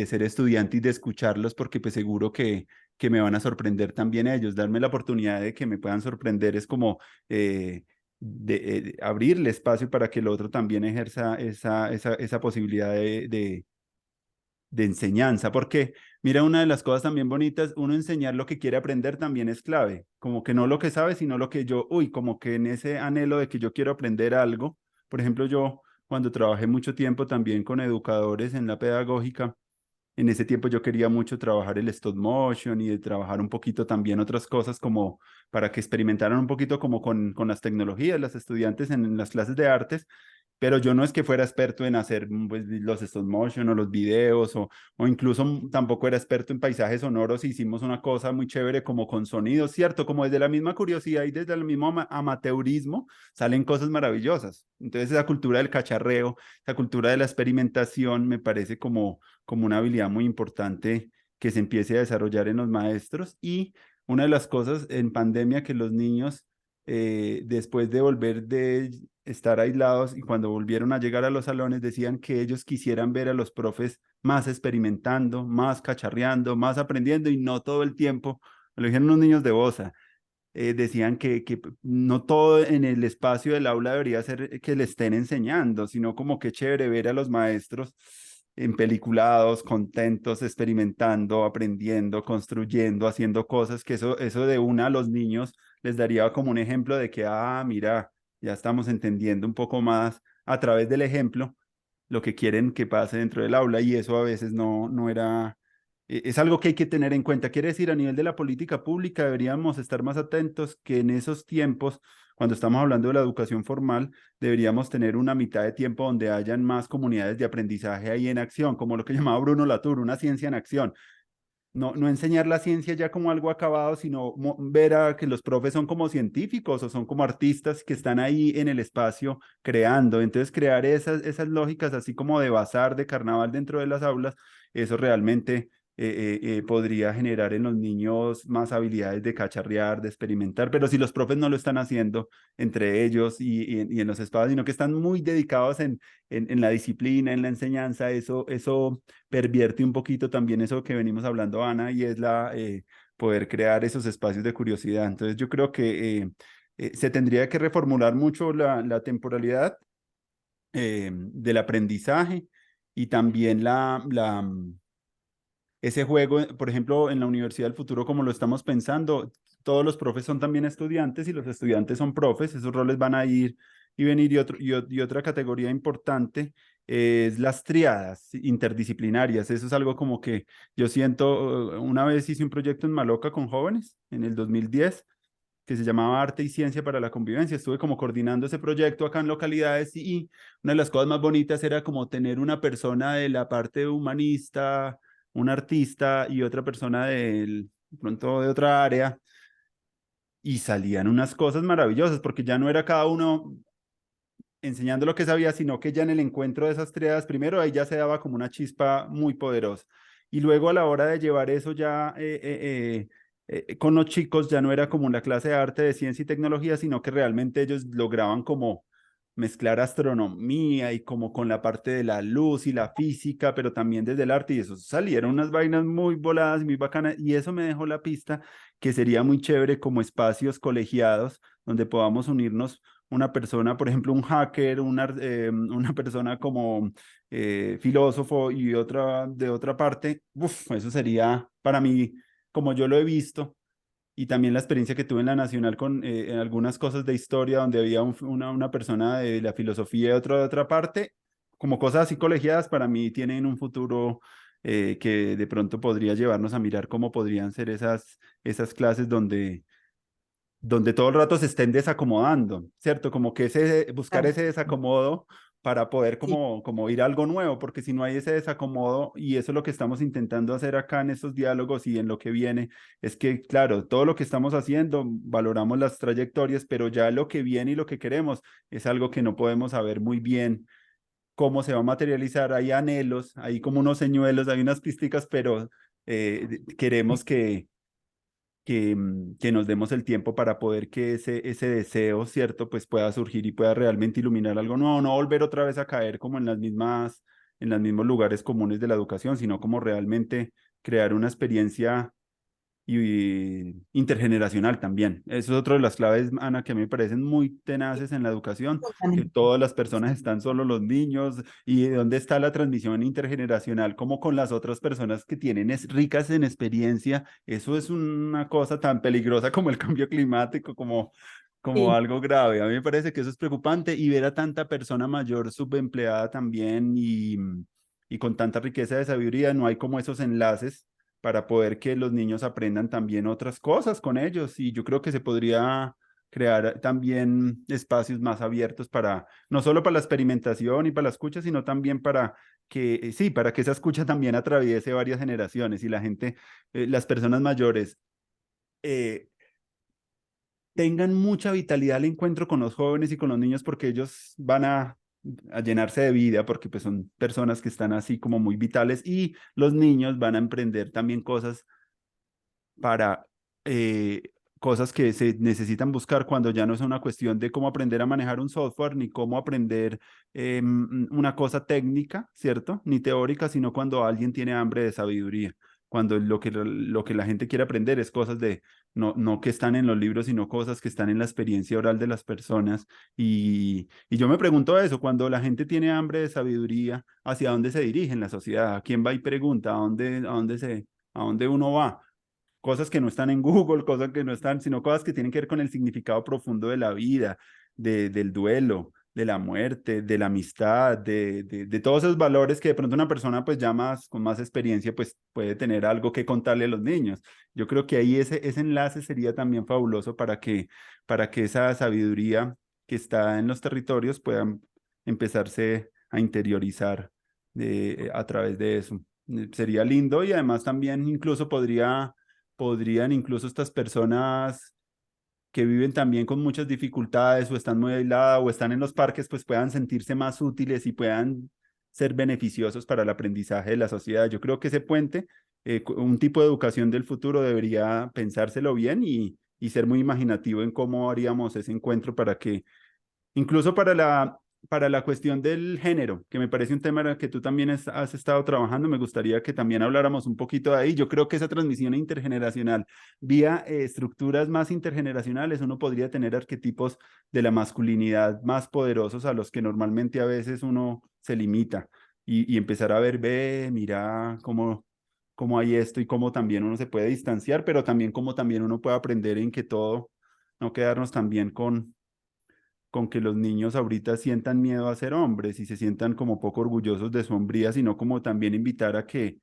ser estudiante y de escucharlos porque pues seguro que me van a sorprender también ellos, darme la oportunidad de que me puedan sorprender es como abrirle espacio para que el otro también ejerza esa posibilidad de enseñanza, porque mira, una de las cosas también bonitas, uno enseñar lo que quiere aprender también es clave, como que no lo que sabe, sino lo que como que en ese anhelo de que yo quiero aprender algo, por ejemplo, yo cuando trabajé mucho tiempo también con educadores en la pedagógica, en ese tiempo yo quería mucho trabajar el stop motion y de trabajar un poquito también otras cosas como para que experimentaran un poquito como con las tecnologías, las estudiantes en las clases de artes, pero yo no es que fuera experto en hacer pues, los stop motion o los videos o incluso tampoco era experto en paisajes sonoros y hicimos una cosa muy chévere como con sonidos, ¿cierto? Como desde la misma curiosidad y desde el mismo amateurismo salen cosas maravillosas. Entonces esa cultura del cacharreo, esa cultura de la experimentación me parece como una habilidad muy importante que se empiece a desarrollar en los maestros y una de las cosas en pandemia que los niños después de volver de estar aislados y cuando volvieron a llegar a los salones decían que ellos quisieran ver a los profes más experimentando, más cacharreando, más aprendiendo y no todo el tiempo, lo dijeron los niños de Bosa, decían que no todo en el espacio del aula debería ser que le estén enseñando, sino como que chévere ver a los maestros empeliculados, contentos, experimentando, aprendiendo, construyendo, haciendo cosas, que eso de una a los niños les daría como un ejemplo de que, mira, ya estamos entendiendo un poco más a través del ejemplo lo que quieren que pase dentro del aula y eso a veces no era es algo que hay que tener en cuenta. Quiere decir, a nivel de la política pública deberíamos estar más atentos que en esos tiempos, cuando estamos hablando de la educación formal, deberíamos tener una mitad de tiempo donde hayan más comunidades de aprendizaje ahí en acción, como lo que llamaba Bruno Latour, una ciencia en acción. No enseñar la ciencia ya como algo acabado, sino ver a que los profes son como científicos o son como artistas que están ahí en el espacio creando. Entonces, crear esas lógicas así como de bazar, de carnaval dentro de las aulas, eso realmente podría generar en los niños más habilidades de cacharrear, de experimentar. Pero si los profes no lo están haciendo entre ellos y en los espacios, sino que están muy dedicados en la disciplina, en la enseñanza, eso pervierte un poquito también eso que venimos hablando, Ana, y es poder crear esos espacios de curiosidad. Entonces yo creo que se tendría que reformular mucho la temporalidad del aprendizaje y también ese juego, por ejemplo, en la Universidad del Futuro, como lo estamos pensando, todos los profes son también estudiantes y los estudiantes son profes, esos roles van a ir y venir y otra categoría importante es las triadas interdisciplinarias. Eso es algo como que yo siento, una vez hice un proyecto en Maloca con jóvenes en el 2010 que se llamaba Arte y Ciencia para la Convivencia. Estuve como coordinando ese proyecto acá en localidades y una de las cosas más bonitas era como tener una persona de la parte humanista, un artista y otra persona de pronto de otra área y salían unas cosas maravillosas porque ya no era cada uno enseñando lo que sabía, sino que ya en el encuentro de esas triadas, primero ahí ya se daba como una chispa muy poderosa. Y luego a la hora de llevar eso ya con los chicos, ya no era como la clase de arte, de ciencia y tecnología, sino que realmente ellos lograban como mezclar astronomía y como con la parte de la luz y la física, pero también desde el arte, y eso salieron unas vainas muy voladas y muy bacanas, y eso me dejó la pista que sería muy chévere como espacios colegiados donde podamos unirnos una persona, por ejemplo, un hacker, una persona como filósofo y otra de otra parte. Uf, eso sería para mí, como yo lo he visto, y también la experiencia que tuve en la Nacional con en algunas cosas de historia, donde había una persona de la filosofía de otra parte, como cosas así colegiadas, para mí tienen un futuro que de pronto podría llevarnos a mirar cómo podrían ser esas clases donde todo el rato se estén desacomodando, ¿cierto? Como que buscar Claro, ese desacomodo para poder sí, como ir a algo nuevo, porque si no hay ese desacomodo, y eso es lo que estamos intentando hacer acá en estos diálogos y en lo que viene, es que, claro, todo lo que estamos haciendo, valoramos las trayectorias, pero ya lo que viene y lo que queremos es algo que no podemos saber muy bien cómo se va a materializar. Hay anhelos, hay como unos señuelos, hay unas pisticas, pero queremos que nos demos el tiempo para poder que ese deseo, ¿cierto? Pues pueda surgir y pueda realmente iluminar algo nuevo, no volver otra vez a caer como en los mismos lugares comunes de la educación, sino como realmente crear una experiencia y intergeneracional también. Eso es otra de las claves, Ana, que a mí me parecen muy tenaces en la educación, que absolutamente. todas las personas están solo los niños y dónde está la transmisión intergeneracional, como con las otras personas que tienen ricas en experiencia. Eso es una cosa tan peligrosa como el cambio climático, como Sí, algo grave. A mí me parece que eso es preocupante y ver a tanta persona mayor subempleada también y con tanta riqueza de sabiduría, no hay como esos enlaces para poder que los niños aprendan también otras cosas con ellos. Y yo creo que se podría crear también espacios más abiertos para, no solo para la experimentación y para la escucha, sino también para que, sí, para que esa escucha también atraviese varias generaciones y la gente, las personas mayores, eh, tengan mucha vitalidad al encuentro con los jóvenes y con los niños porque ellos van a llenarse de vida porque pues son personas que están así como muy vitales y los niños van a emprender también cosas para eh, cosas que se necesitan buscar cuando ya no es una cuestión de cómo aprender a manejar un software, ni cómo aprender una cosa técnica, ¿cierto? Ni teórica, sino cuando alguien tiene hambre de sabiduría, cuando lo que la gente quiere aprender es cosas no que están en los libros, sino cosas que están en la experiencia oral de las personas. Y yo me pregunto eso, cuando la gente tiene hambre de sabiduría, ¿hacia dónde se dirige en la sociedad? ¿A quién va y pregunta? ¿A dónde uno va? Cosas que no están en Google, cosas que no están, sino cosas que tienen que ver con el significado profundo de la vida, del duelo, de la muerte, de la amistad, de todos esos valores que de pronto una persona pues ya más, con más experiencia pues puede tener algo que contarle a los niños. Yo creo que ahí ese enlace sería también fabuloso para que esa sabiduría que está en los territorios pueda empezarse a interiorizar a través de eso. Sería lindo y además también incluso podrían incluso estas personas que viven también con muchas dificultades o están muy aisladas o están en los parques, pues puedan sentirse más útiles y puedan ser beneficiosos para el aprendizaje de la sociedad. Yo creo que ese puente, un tipo de educación del futuro debería pensárselo bien y ser muy imaginativo en cómo haríamos ese encuentro para que incluso para la cuestión del género, que me parece un tema en el que tú también has estado trabajando, me gustaría que también habláramos un poquito de ahí. Yo creo que esa transmisión intergeneracional, vía estructuras más intergeneracionales, uno podría tener arquetipos de la masculinidad más poderosos a los que normalmente a veces uno se limita y empezar a ver, ve, mira cómo hay esto y cómo también uno se puede distanciar, pero también cómo también uno puede aprender en que todo, no quedarnos también con que los niños ahorita sientan miedo a ser hombres y se sientan como poco orgullosos de su hombría, sino como también invitar a que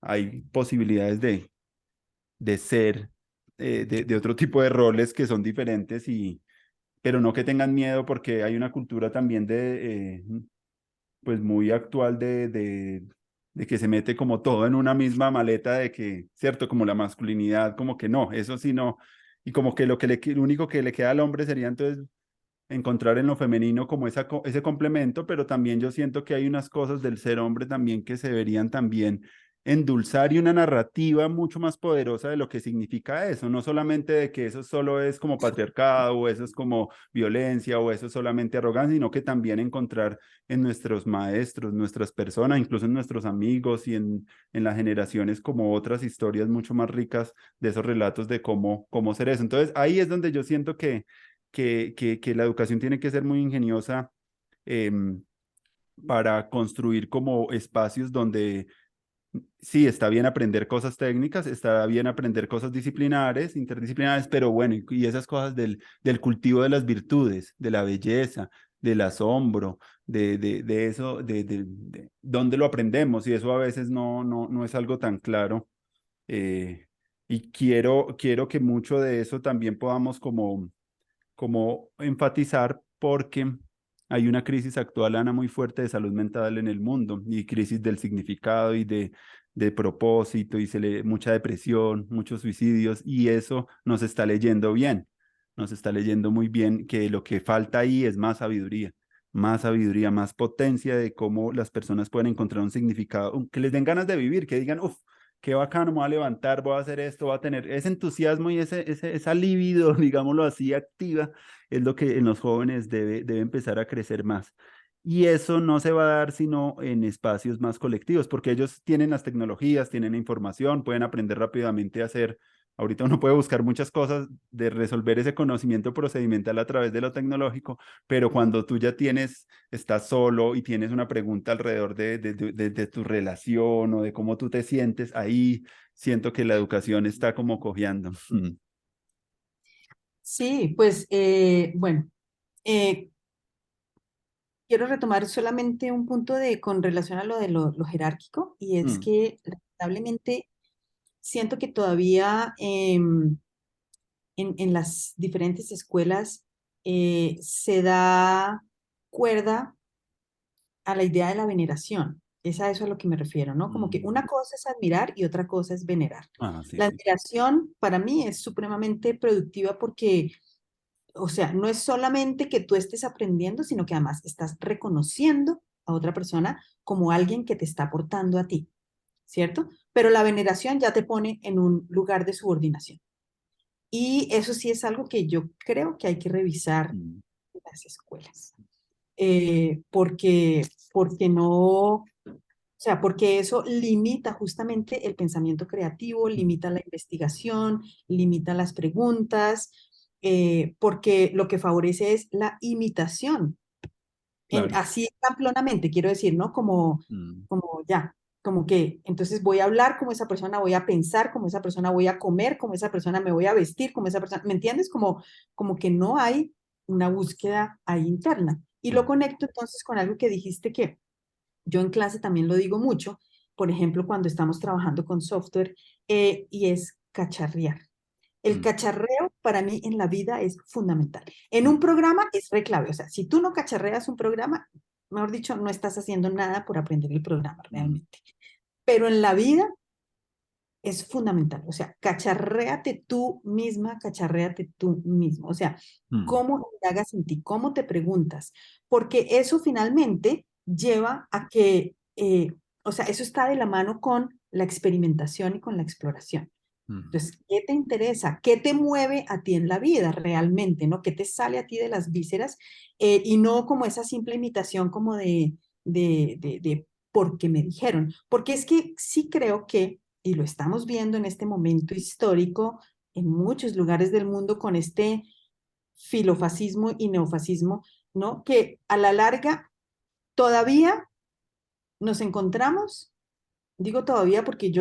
hay posibilidades de ser, de otro tipo de roles que son diferentes pero no que tengan miedo porque hay una cultura también pues muy actual de que se mete como todo en una misma maleta de que, cierto, como la masculinidad, como que no, eso sí no, y como que lo único que le queda al hombre sería entonces encontrar en lo femenino como ese complemento, pero también yo siento que hay unas cosas del ser hombre también que se deberían también endulzar y una narrativa mucho más poderosa de lo que significa eso, no solamente de que eso solo es como patriarcado o eso es como violencia o eso es solamente arrogancia, sino que también encontrar en nuestros maestros, nuestras personas, incluso en nuestros amigos y en las generaciones como otras historias mucho más ricas de esos relatos de cómo ser eso. Entonces ahí es donde yo siento que la educación tiene que ser muy ingeniosa para construir como espacios donde sí, está bien aprender cosas técnicas, está bien aprender cosas disciplinares, interdisciplinares, pero bueno, y esas cosas del cultivo de las virtudes, de la belleza, del asombro, de eso, de dónde lo aprendemos, y eso a veces no es algo tan claro. Y quiero que mucho de eso también podamos como enfatizar porque hay una crisis actual, Ana, muy fuerte de salud mental en el mundo y crisis del significado y de propósito y mucha depresión, muchos suicidios y eso nos está leyendo bien, nos está leyendo muy bien que lo que falta ahí es más sabiduría, más potencia de cómo las personas pueden encontrar un significado, que les den ganas de vivir, que digan, uff, qué bacano, me voy a levantar, voy a hacer esto, voy a tener ese entusiasmo y esa libido, digámoslo así, activa, es lo que en los jóvenes debe empezar a crecer más. Y eso no se va a dar sino en espacios más colectivos, porque ellos tienen las tecnologías, tienen la información, pueden aprender rápidamente a hacer. Ahorita uno puede buscar muchas cosas de resolver ese conocimiento procedimental a través de lo tecnológico, pero cuando tú ya estás solo y tienes una pregunta alrededor de tu relación o de cómo tú te sientes, ahí siento que la educación está como cojeando. Sí, pues bueno, eh, quiero retomar solamente un punto con relación a lo de lo jerárquico, y es Mm, que lamentablemente siento que todavía en las diferentes escuelas se da cuerda a la idea de la veneración. Es a eso a lo que me refiero, ¿no? Como que mm. una cosa es admirar y otra cosa es venerar. Ah, sí, La sí. admiración para mí es supremamente productiva porque, o sea, no es solamente que tú estés aprendiendo, sino que además estás reconociendo a otra persona como alguien que te está aportando a ti, ¿cierto? Pero la veneración ya te pone en un lugar de subordinación. Y eso sí es algo que yo creo que hay que revisar Mm, en las escuelas. Porque, porque no, o sea, porque eso limita justamente el pensamiento creativo, mm, limita la investigación, limita las preguntas, porque lo que favorece es la imitación, claro. así amplonamente, quiero decir, ¿no? Como, Mm, como ya, como que entonces voy a hablar como esa persona, voy a pensar como esa persona, voy a comer como esa persona, me voy a vestir como esa persona, ¿me entiendes? Como que no hay una búsqueda ahí interna. Y lo mm, conecto entonces con algo que dijiste que yo en clase también lo digo mucho, por ejemplo, cuando estamos trabajando con software, y es cacharrear. El mm, cacharreo para mí en la vida es fundamental. En un mm, programa es re clave. O sea, si tú no cacharreas un programa, mejor dicho, no estás haciendo nada por aprender el programa mm, realmente. Pero en la vida es fundamental. O sea, cacharréate tú misma, cacharréate tú mismo. O sea, mm, cómo hagas en ti, cómo te preguntas, porque eso finalmente lleva a que, o sea, eso está de la mano con la experimentación y con la exploración. mm, Entonces, ¿qué te interesa? ¿Qué te mueve a ti en la vida realmente? ¿No? ¿Qué te sale a ti de las vísceras? Y no como esa simple imitación como de porque me dijeron. Porque es que sí creo que, y lo estamos viendo en este momento histórico, en muchos lugares del mundo con este filofascismo y neofascismo, ¿no? Que a la larga todavía nos encontramos, digo todavía porque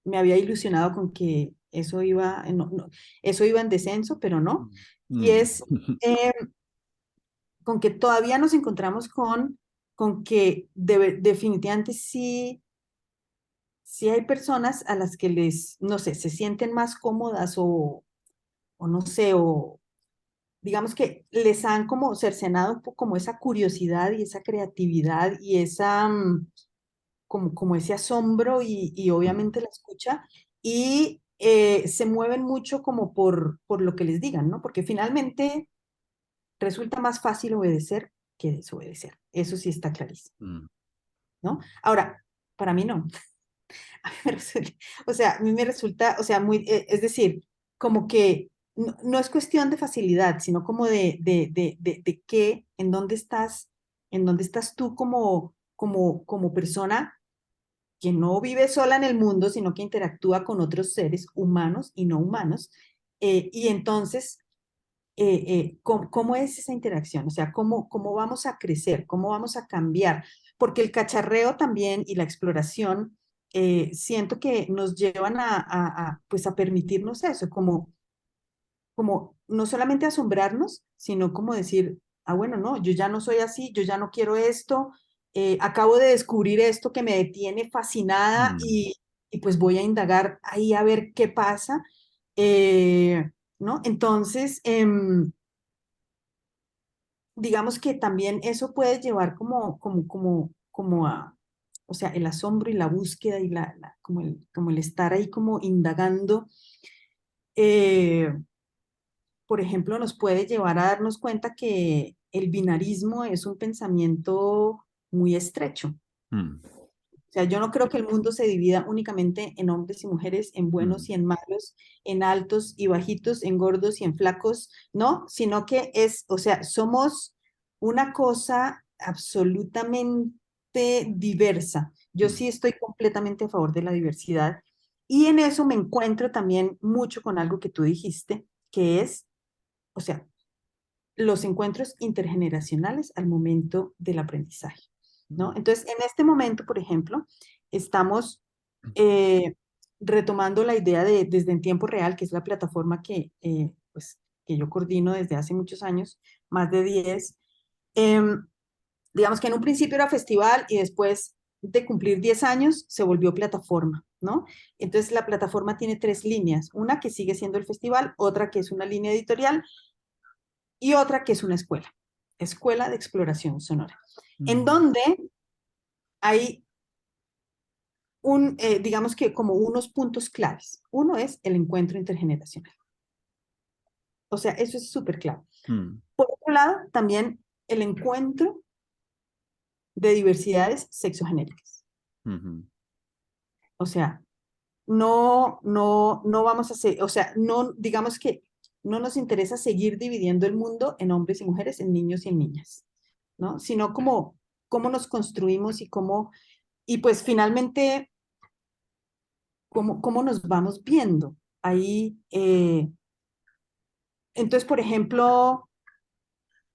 me había ilusionado con que eso iba, eso iba en descenso, pero no. Y mm, es eh, con que todavía nos encontramos con que definitivamente sí, sí hay personas a las que les, no sé, se sienten más cómodas o no sé, o digamos que les han como cercenado un poco como esa curiosidad y esa creatividad y esa, como ese asombro y mm, obviamente la escucha y se mueven mucho como por lo que les digan, ¿no? Porque finalmente resulta más fácil obedecer que desobedecer. Eso sí está clarísimo, mm. ¿no? Ahora, para mí no. A mí me resulta, o sea, a mí me resulta, o sea, muy, es decir, como que no es cuestión de facilidad, sino como de qué, en dónde estás tú como persona que no vive sola en el mundo, sino que interactúa con otros seres humanos y no humanos. Y entonces, ¿cómo es esa interacción? O sea, ¿cómo vamos a crecer? ¿Cómo vamos a cambiar? Porque el cacharreo también y la exploración, siento que nos llevan pues a permitirnos eso, como no solamente asombrarnos, sino como decir, ah, bueno, no, yo ya no soy así, yo ya no quiero esto, acabo de descubrir esto que me tiene fascinada Mm, y pues voy a indagar ahí a ver qué pasa, ¿no? Entonces, digamos que también eso puede llevar como a, o sea, el asombro y la búsqueda y como el estar ahí como indagando. eh, por ejemplo, nos puede llevar a darnos cuenta que el binarismo es un pensamiento muy estrecho. mm, O sea, yo no creo que el mundo se divida únicamente en hombres y mujeres, en mm, buenos y en malos, en altos y bajitos, en gordos y en flacos, ¿no? Sino que es, o sea, somos una cosa absolutamente diversa. Yo mm, sí estoy completamente a favor de la diversidad y en eso me encuentro también mucho con algo que tú dijiste, que es, o sea, los encuentros intergeneracionales al momento del aprendizaje, ¿no? mm, Entonces, en este momento, por ejemplo, estamos eh, retomando la idea de Desde en Tiempo Real, que es la plataforma pues, que yo coordino desde hace muchos años, más de 10. Digamos que en un principio era festival y después de cumplir 10 años se volvió plataforma, ¿no? Entonces la plataforma tiene tres líneas, una que sigue siendo el festival, otra que es una línea editorial y otra que es una escuela, Escuela de Exploración Sonora, en mm, donde hay digamos que como unos puntos claves. Uno es el encuentro intergeneracional. O sea, eso es súper clave. mm, Por otro lado, también el encuentro de diversidades sexogenéricas. ujú, O sea, no vamos a hacer, o sea, no, digamos que no nos interesa seguir dividiendo el mundo en hombres y mujeres, en niños y en niñas, ¿no? Sino como cómo nos construimos y pues finalmente, cómo nos vamos viendo. Ahí, entonces, por ejemplo,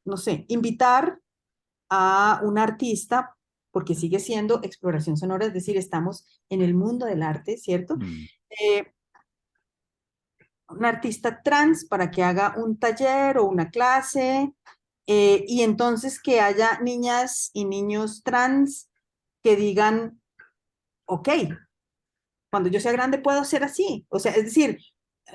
no sé, invitar a un artista, porque sigue siendo exploración sonora, es decir, estamos en el mundo del arte, ¿cierto? mm, Eh, un artista trans para que haga un taller o una clase, y entonces que haya niñas y niños trans que digan, ok, cuando yo sea grande puedo ser así. O sea, es decir,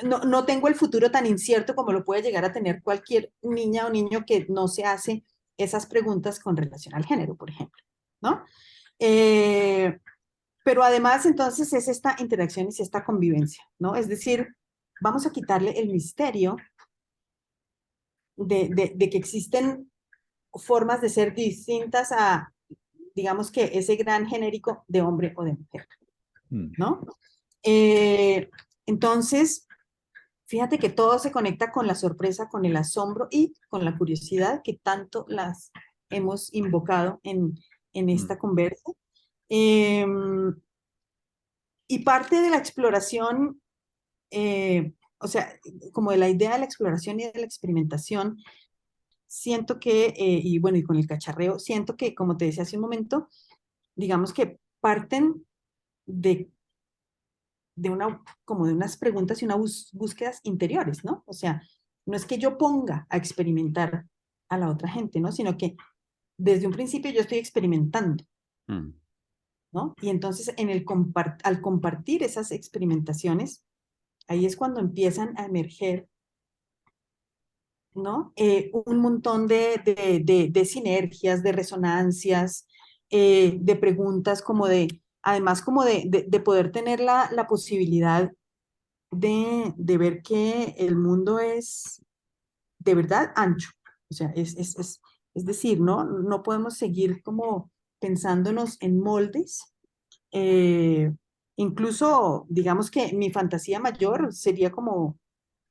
no tengo el futuro tan incierto como lo puede llegar a tener cualquier niña o niño que no se hace esas preguntas con relación al género, por ejemplo, ¿no? Eh, pero además entonces es esta interacción y esta convivencia, ¿no? Es decir, vamos a quitarle el misterio de que existen formas de ser distintas a, digamos que ese gran genérico de hombre o de mujer, mm, ¿no? Entonces, fíjate que todo se conecta con la sorpresa, con el asombro y con la curiosidad que tanto las hemos invocado en mm, esta conversa. Eh, y parte de la exploración, o sea, como de la idea de la exploración y de la experimentación, siento que, y bueno, y con el cacharreo, siento que, como te decía hace un momento, digamos que parten de, como de unas preguntas y unas búsquedas interiores, ¿no? O sea, no es que yo ponga a experimentar a la otra gente, ¿no? Sino que desde un principio yo estoy experimentando, mm, ¿no? Y entonces al compartir esas experimentaciones, ahí es cuando empiezan a emerger, ¿no? Un montón de sinergias, de resonancias, de preguntas además como de poder tener la posibilidad de ver que el mundo es de verdad ancho. O sea, es decir, ¿no? No podemos seguir como pensándonos en moldes, incluso, digamos que mi fantasía mayor sería como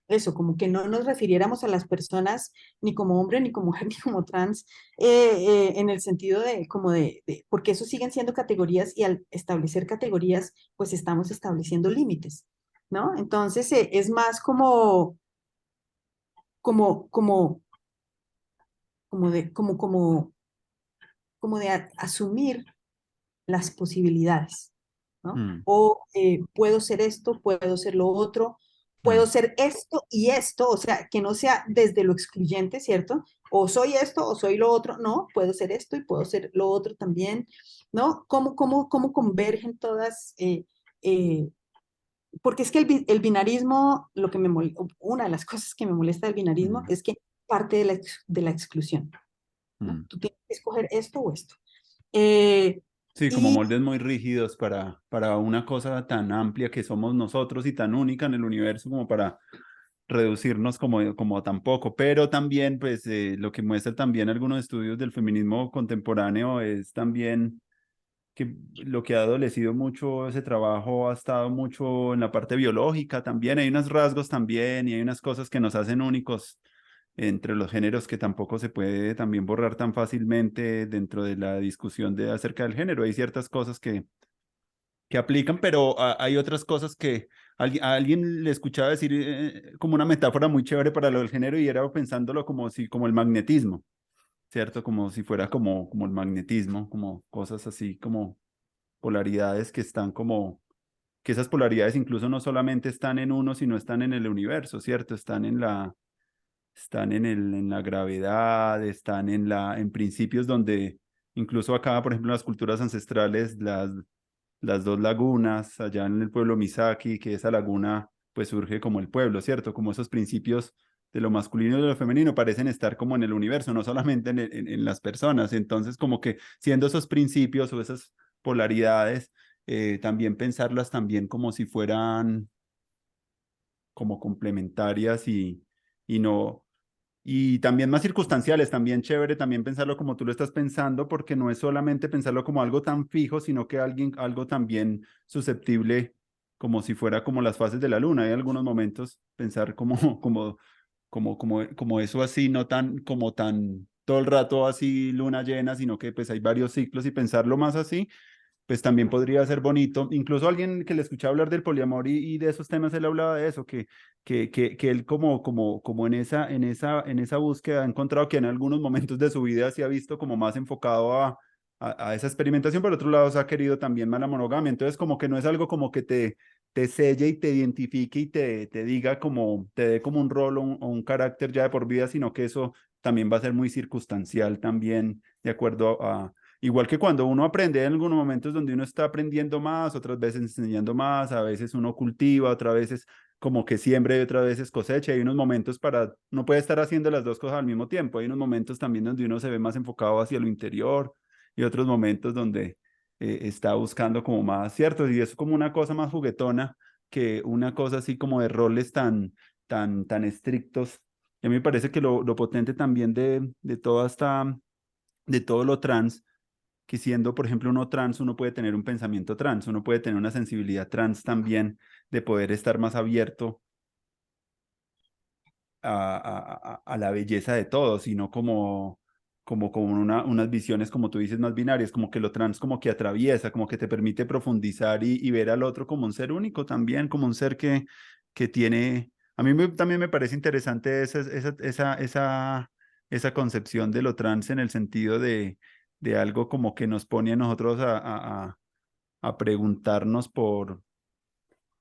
eso, como que no nos refiriéramos a las personas ni como hombre, ni como mujer, ni como trans, en el sentido de como porque eso siguen siendo categorías y al establecer categorías, pues estamos estableciendo límites, ¿no? Entonces, es más como, como, como de asumir las posibilidades, ¿no? Mm, O puedo ser esto, puedo ser lo otro, puedo mm, ser esto y esto, o sea, que no sea desde lo excluyente, ¿cierto? O soy esto o soy lo otro, no, puedo ser esto y puedo ser lo otro también, ¿no? ¿Cómo convergen todas? Porque es que el binarismo, una de las cosas que me molesta del binarismo mm, es que parte de la exclusión, ¿no? mm. Tú tienes que escoger esto o esto. Eh, Sí, como y moldes muy rígidos para una cosa tan amplia que somos nosotros y tan única en el universo como para reducirnos como tan poco. Pero también, pues, lo que muestran también algunos estudios del feminismo contemporáneo es también que lo que ha adolecido mucho ese trabajo ha estado mucho en la parte biológica también. Hay unos rasgos también y hay unas cosas que nos hacen únicos entre los géneros que tampoco se puede también borrar tan fácilmente dentro de la discusión de acerca del género. Hay ciertas cosas que aplican, pero hay otras cosas que a alguien le escuchaba decir como una metáfora muy chévere para lo del género y era pensándolo como si como el magnetismo, ¿cierto? Como si fuera como el magnetismo, como cosas así como polaridades que están como que esas polaridades incluso no solamente están en uno, sino están en el universo, ¿cierto? Están en la gravedad, están en principios donde incluso acá, por ejemplo, en las culturas ancestrales, las dos lagunas, allá en el pueblo Misaki, que esa laguna pues surge como el pueblo, ¿cierto? Como esos principios de lo masculino y de lo femenino parecen estar como en el universo, no solamente en las personas. Entonces, como que siendo esos principios o esas polaridades, también pensarlas también como si fueran como complementarias y no, y también más circunstanciales, también chévere, también pensarlo como tú lo estás pensando, porque no es solamente pensarlo como algo tan fijo, sino que algo también susceptible, como si fuera como las fases de la luna. Hay algunos momentos pensar como eso así, no tan, como tan todo el rato así luna llena, sino que pues hay varios ciclos y pensarlo más así pues también podría ser bonito. Incluso alguien que le escuchaba hablar del poliamor y de esos temas, él hablaba de eso, que él como en esa búsqueda ha encontrado que en algunos momentos de su vida se ha visto como más enfocado a esa experimentación, por otro lado se ha querido también más la monogamia. Entonces como que no es algo como que te selle y te identifique y te diga como, te dé como un rol o un carácter ya de por vida, sino que eso también va a ser muy circunstancial también, de acuerdo a igual que cuando uno aprende, en algunos momentos donde uno está aprendiendo más, otras veces enseñando más, a veces uno cultiva, otras veces como que siembra y otras veces cosecha. Hay unos momentos no puede estar haciendo las dos cosas al mismo tiempo. Hay unos momentos también donde uno se ve más enfocado hacia lo interior y otros momentos donde está buscando como más, ¿cierto? Y es como una cosa más juguetona que una cosa así como de roles tan estrictos. Y a mí me parece que lo potente también de toda de todo lo trans que siendo, por ejemplo, uno trans, uno puede tener un pensamiento trans, uno puede tener una sensibilidad trans también de poder estar más abierto a la belleza de todo, sino como unas visiones, como tú dices, más binarias, como que lo trans como que atraviesa, como que te permite profundizar y ver al otro como un ser único también, como un ser que tiene... A mí también me parece interesante esa concepción de lo trans en el sentido de algo como que nos pone a nosotros a preguntarnos por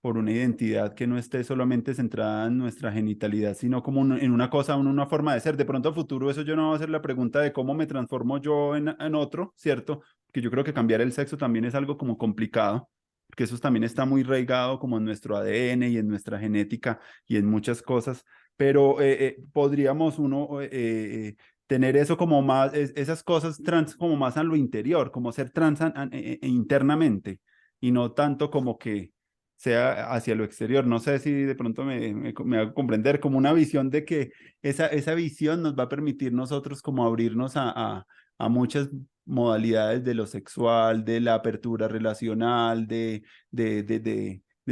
una identidad que no esté solamente centrada en nuestra genitalidad, sino como en una cosa, en una forma de ser. De pronto a futuro eso yo no voy a hacer la pregunta de cómo me transformo yo en otro, ¿cierto? Que yo creo que cambiar el sexo también es algo como complicado, porque eso también está muy raigado como en nuestro ADN y en nuestra genética y en muchas cosas, pero podríamos uno tener eso como más, esas cosas trans como más a lo interior, como ser trans internamente y no tanto como que sea hacia lo exterior. No sé si de pronto me hago comprender como una visión de que esa visión nos va a permitir nosotros como abrirnos a muchas modalidades de lo sexual, de la apertura relacional, de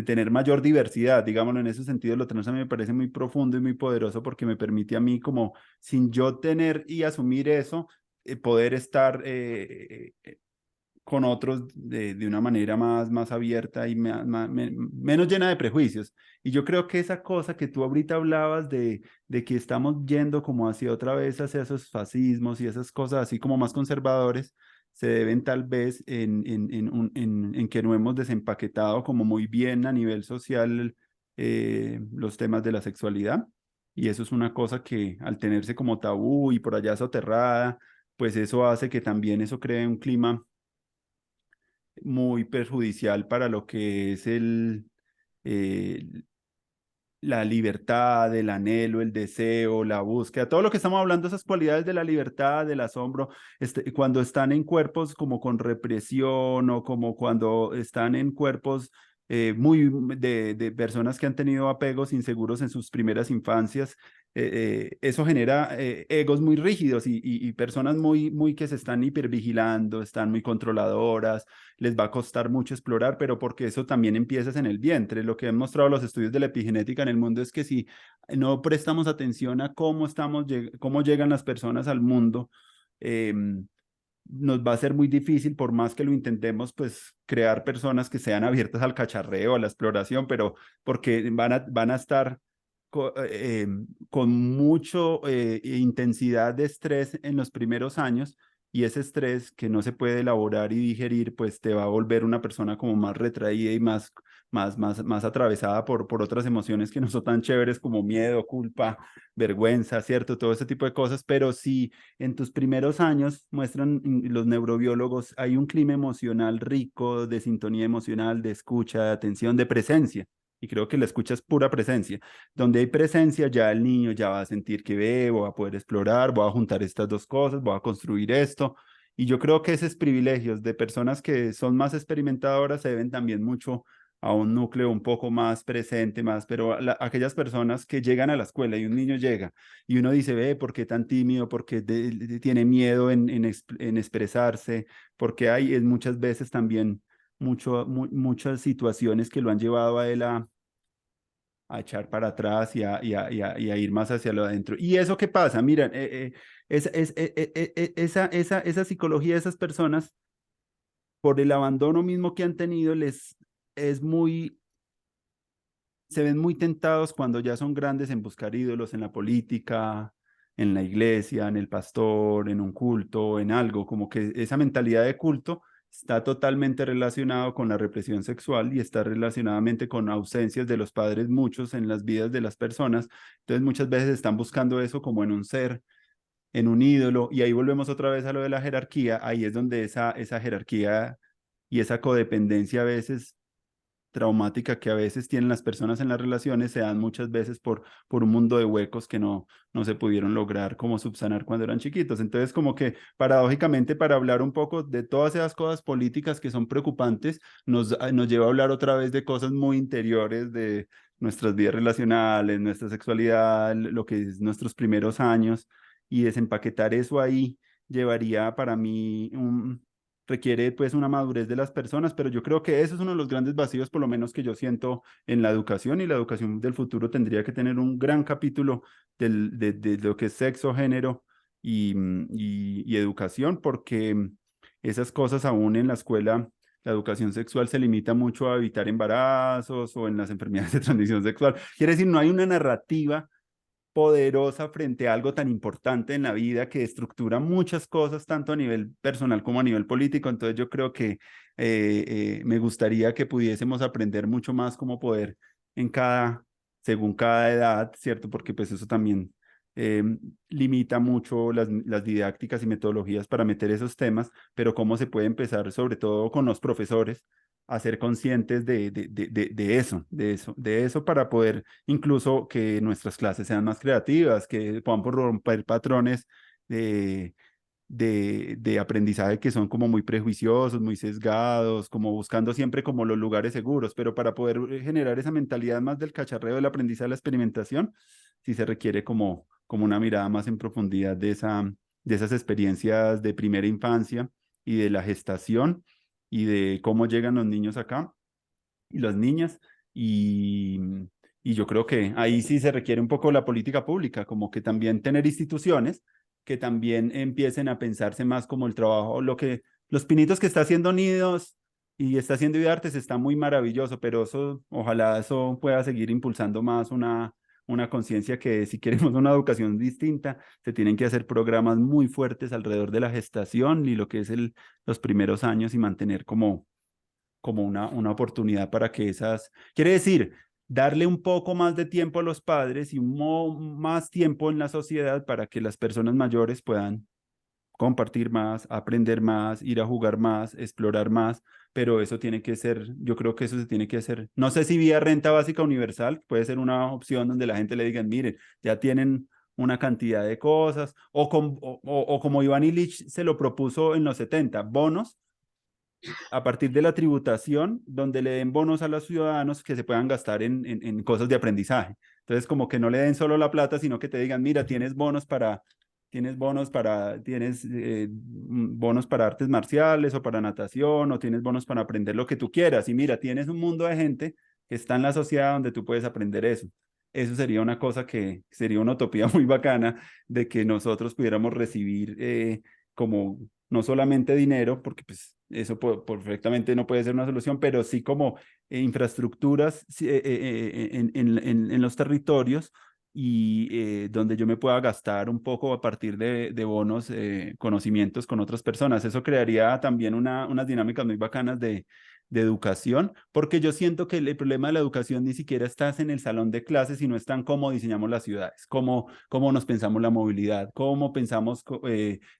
tener mayor diversidad, digámoslo en ese sentido, lo trans a mí me parece muy profundo y muy poderoso porque me permite a mí como sin yo tener y asumir eso, poder estar con otros de una manera más abierta y menos llena de prejuicios. Y yo creo que esa cosa que tú ahorita hablabas de que estamos yendo como hacia otra vez, hacia esos fascismos y esas cosas así como más conservadores, se deben tal vez en que no hemos desempaquetado como muy bien a nivel social los temas de la sexualidad. Y eso es una cosa que al tenerse como tabú y por allá soterrada, pues eso hace que también eso cree un clima muy perjudicial para lo que es eh, la libertad, el anhelo, el deseo, la búsqueda, todo lo que estamos hablando, esas cualidades de la libertad, del asombro, cuando están en cuerpos como con represión o como cuando están en cuerpos muy de personas que han tenido apegos inseguros en sus primeras infancias, eso genera egos muy rígidos y personas muy que se están hipervigilando, están muy controladoras, les va a costar mucho explorar, pero porque eso también empieza en el vientre. Lo que han mostrado los estudios de la epigenética en el mundo es que si no prestamos atención a cómo llegan las personas al mundo, eh, nos va a ser muy difícil, por más que lo intentemos, pues crear personas que sean abiertas al cacharreo, a la exploración, pero porque van a estar con mucho intensidad de estrés en los primeros años y ese estrés que no se puede elaborar y digerir, pues te va a volver una persona como más retraída y más atravesada por otras emociones que no son tan chéveres como miedo, culpa, vergüenza, ¿cierto? Todo ese tipo de cosas, pero si en tus primeros años muestran los neurobiólogos, hay un clima emocional rico de sintonía emocional, de escucha, de atención, de presencia. Y creo que la escucha es pura presencia. Donde hay presencia, ya el niño ya va a sentir que ve, voy a poder explorar, voy a juntar estas dos cosas, voy a construir esto. Y yo creo que esos privilegios de personas que son más experimentadoras se deben también mucho a un núcleo un poco más presente, pero aquellas personas que llegan a la escuela y un niño llega y uno dice, ve, ¿por qué tan tímido? ¿Por qué tiene miedo en expresarse? Porque hay es muchas veces también muchas situaciones que lo han llevado a él a echar para atrás y a ir más hacia lo adentro. ¿Y eso qué pasa? Miren, esa psicología de esas personas, por el abandono mismo que han tenido, es muy, se ven muy tentados cuando ya son grandes en buscar ídolos en la política, en la iglesia, en el pastor, en un culto, en algo, como que esa mentalidad de culto está totalmente relacionado con la represión sexual y está relacionadamente con ausencias de los padres muchos en las vidas de las personas. Entonces muchas veces están buscando eso como en un ser, en un ídolo, y ahí volvemos otra vez a lo de la jerarquía, ahí es donde esa jerarquía y esa codependencia a veces traumática que a veces tienen las personas en las relaciones se dan muchas veces por un mundo de huecos que no se pudieron lograr como subsanar cuando eran chiquitos. Entonces, como que paradójicamente para hablar un poco de todas esas cosas políticas que son preocupantes, nos lleva a hablar otra vez de cosas muy interiores de nuestras vidas relacionales, nuestra sexualidad, lo que es nuestros primeros años y desempaquetar eso ahí llevaría para mí requiere pues una madurez de las personas, pero yo creo que eso es uno de los grandes vacíos, por lo menos que yo siento en la educación y la educación del futuro tendría que tener un gran capítulo de lo que es sexo, género y educación, porque esas cosas aún en la escuela, la educación sexual se limita mucho a evitar embarazos o en las enfermedades de transmisión sexual. Quiere decir, no hay una narrativa poderosa frente a algo tan importante en la vida que estructura muchas cosas, tanto a nivel personal como a nivel político. Entonces yo creo que me gustaría que pudiésemos aprender mucho más cómo poder en según cada edad, ¿cierto? Porque pues eso también eh, limita mucho las didácticas y metodologías para meter esos temas, pero cómo se puede empezar, sobre todo con los profesores, a ser conscientes de eso para poder incluso que nuestras clases sean más creativas, que podamos romper patrones de, de aprendizaje que son como muy prejuiciosos, muy sesgados, como buscando siempre como los lugares seguros, pero para poder generar esa mentalidad más del cacharreo, del aprendizaje, de la experimentación, sí se requiere como una mirada más en profundidad de esas experiencias de primera infancia y de la gestación y de cómo llegan los niños acá y las niñas. Y, y yo creo que ahí sí se requiere un poco la política pública, como que también tener instituciones que también empiecen a pensarse más como el trabajo, lo que los pinitos que está haciendo Nidos y está haciendo IDARTES está muy maravilloso, pero eso, ojalá eso pueda seguir impulsando más una conciencia que si queremos una educación distinta, se tienen que hacer programas muy fuertes alrededor de la gestación y lo que es los primeros años y mantener como una oportunidad para que esas, quiere decir, darle un poco más de tiempo a los padres y más tiempo en la sociedad para que las personas mayores puedan compartir más, aprender más, ir a jugar más, explorar más, pero eso tiene que ser, yo creo que eso se tiene que hacer, no sé si vía renta básica universal, puede ser una opción donde la gente le diga, miren, ya tienen una cantidad de cosas, o como Iván Illich se lo propuso en los 70 bonos a partir de la tributación, donde le den bonos a los ciudadanos que se puedan gastar en cosas de aprendizaje. Entonces, como que no le den solo la plata, sino que te digan, mira, tienes bonos para artes marciales o para natación, o tienes bonos para aprender lo que tú quieras. Y mira, tienes un mundo de gente que está en la sociedad donde tú puedes aprender eso. Eso sería una cosa que sería una utopía muy bacana de que nosotros pudiéramos recibir como no solamente dinero, porque pues eso perfectamente no puede ser una solución, pero sí como infraestructuras en los territorios y donde yo me pueda gastar un poco a partir de bonos, conocimientos con otras personas. Eso crearía también unas dinámicas muy bacanas de educación, porque yo siento que el problema de la educación ni siquiera está en el salón de clases, sino está en cómo diseñamos las ciudades, cómo nos pensamos la movilidad, cómo pensamos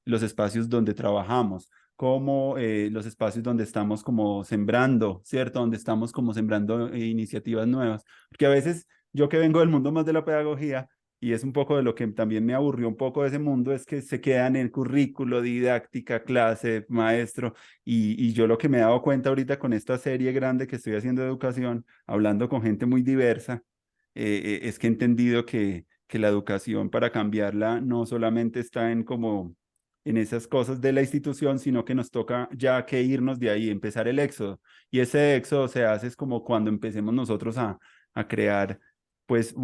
los espacios donde trabajamos, como los espacios donde estamos como sembrando, ¿cierto? Donde estamos como sembrando iniciativas nuevas. Porque a veces yo que vengo del mundo más de la pedagogía, y es un poco de lo que también me aburrió un poco de ese mundo, es que se quedan en currículo, didáctica, clase, maestro, y yo lo que me he dado cuenta ahorita con esta serie grande que estoy haciendo de educación, hablando con gente muy diversa, es que he entendido que la educación para cambiarla no solamente está en como en esas cosas de la institución, sino que nos toca ya que irnos de ahí, empezar el éxodo. Y ese éxodo se hace es como cuando empecemos nosotros a crear pues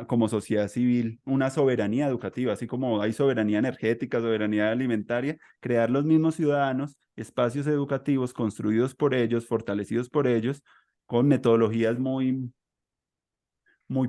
como sociedad civil, una soberanía educativa, así como hay soberanía energética, soberanía alimentaria, crear los mismos ciudadanos, espacios educativos construidos por ellos, fortalecidos por ellos, con metodologías muy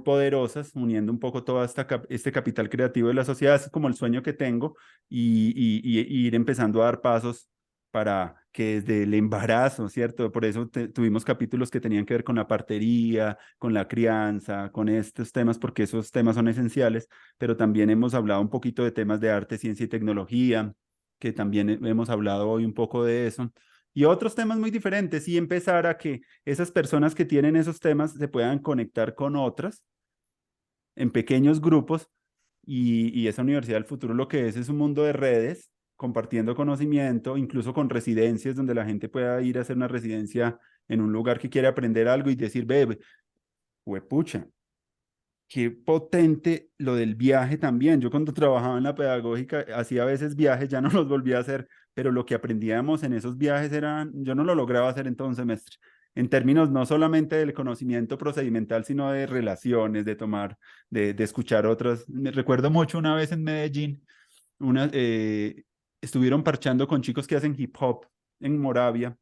poderosas, uniendo un poco todo este capital creativo de la sociedad, es como el sueño que tengo, y ir empezando a dar pasos para que desde el embarazo, ¿cierto? Por eso tuvimos capítulos que tenían que ver con la partería, con la crianza, con estos temas, porque esos temas son esenciales, pero también hemos hablado un poquito de temas de arte, ciencia y tecnología, que también hemos hablado hoy un poco de eso. Y otros temas muy diferentes y empezar a que esas personas que tienen esos temas se puedan conectar con otras en pequeños grupos y esa Universidad del Futuro lo que es un mundo de redes, compartiendo conocimiento, incluso con residencias donde la gente pueda ir a hacer una residencia en un lugar que quiere aprender algo y decir, ve, huepucha, qué potente lo del viaje también. Yo cuando trabajaba en la pedagógica hacía a veces viajes, ya no los volví a hacer, pero lo que aprendíamos en esos viajes yo no lo lograba hacer en todo un semestre. En términos no solamente del conocimiento procedimental, sino de relaciones, de tomar, de escuchar otras. Me recuerdo mucho una vez en Medellín, una, estuvieron parchando con chicos que hacen hip hop en Moravia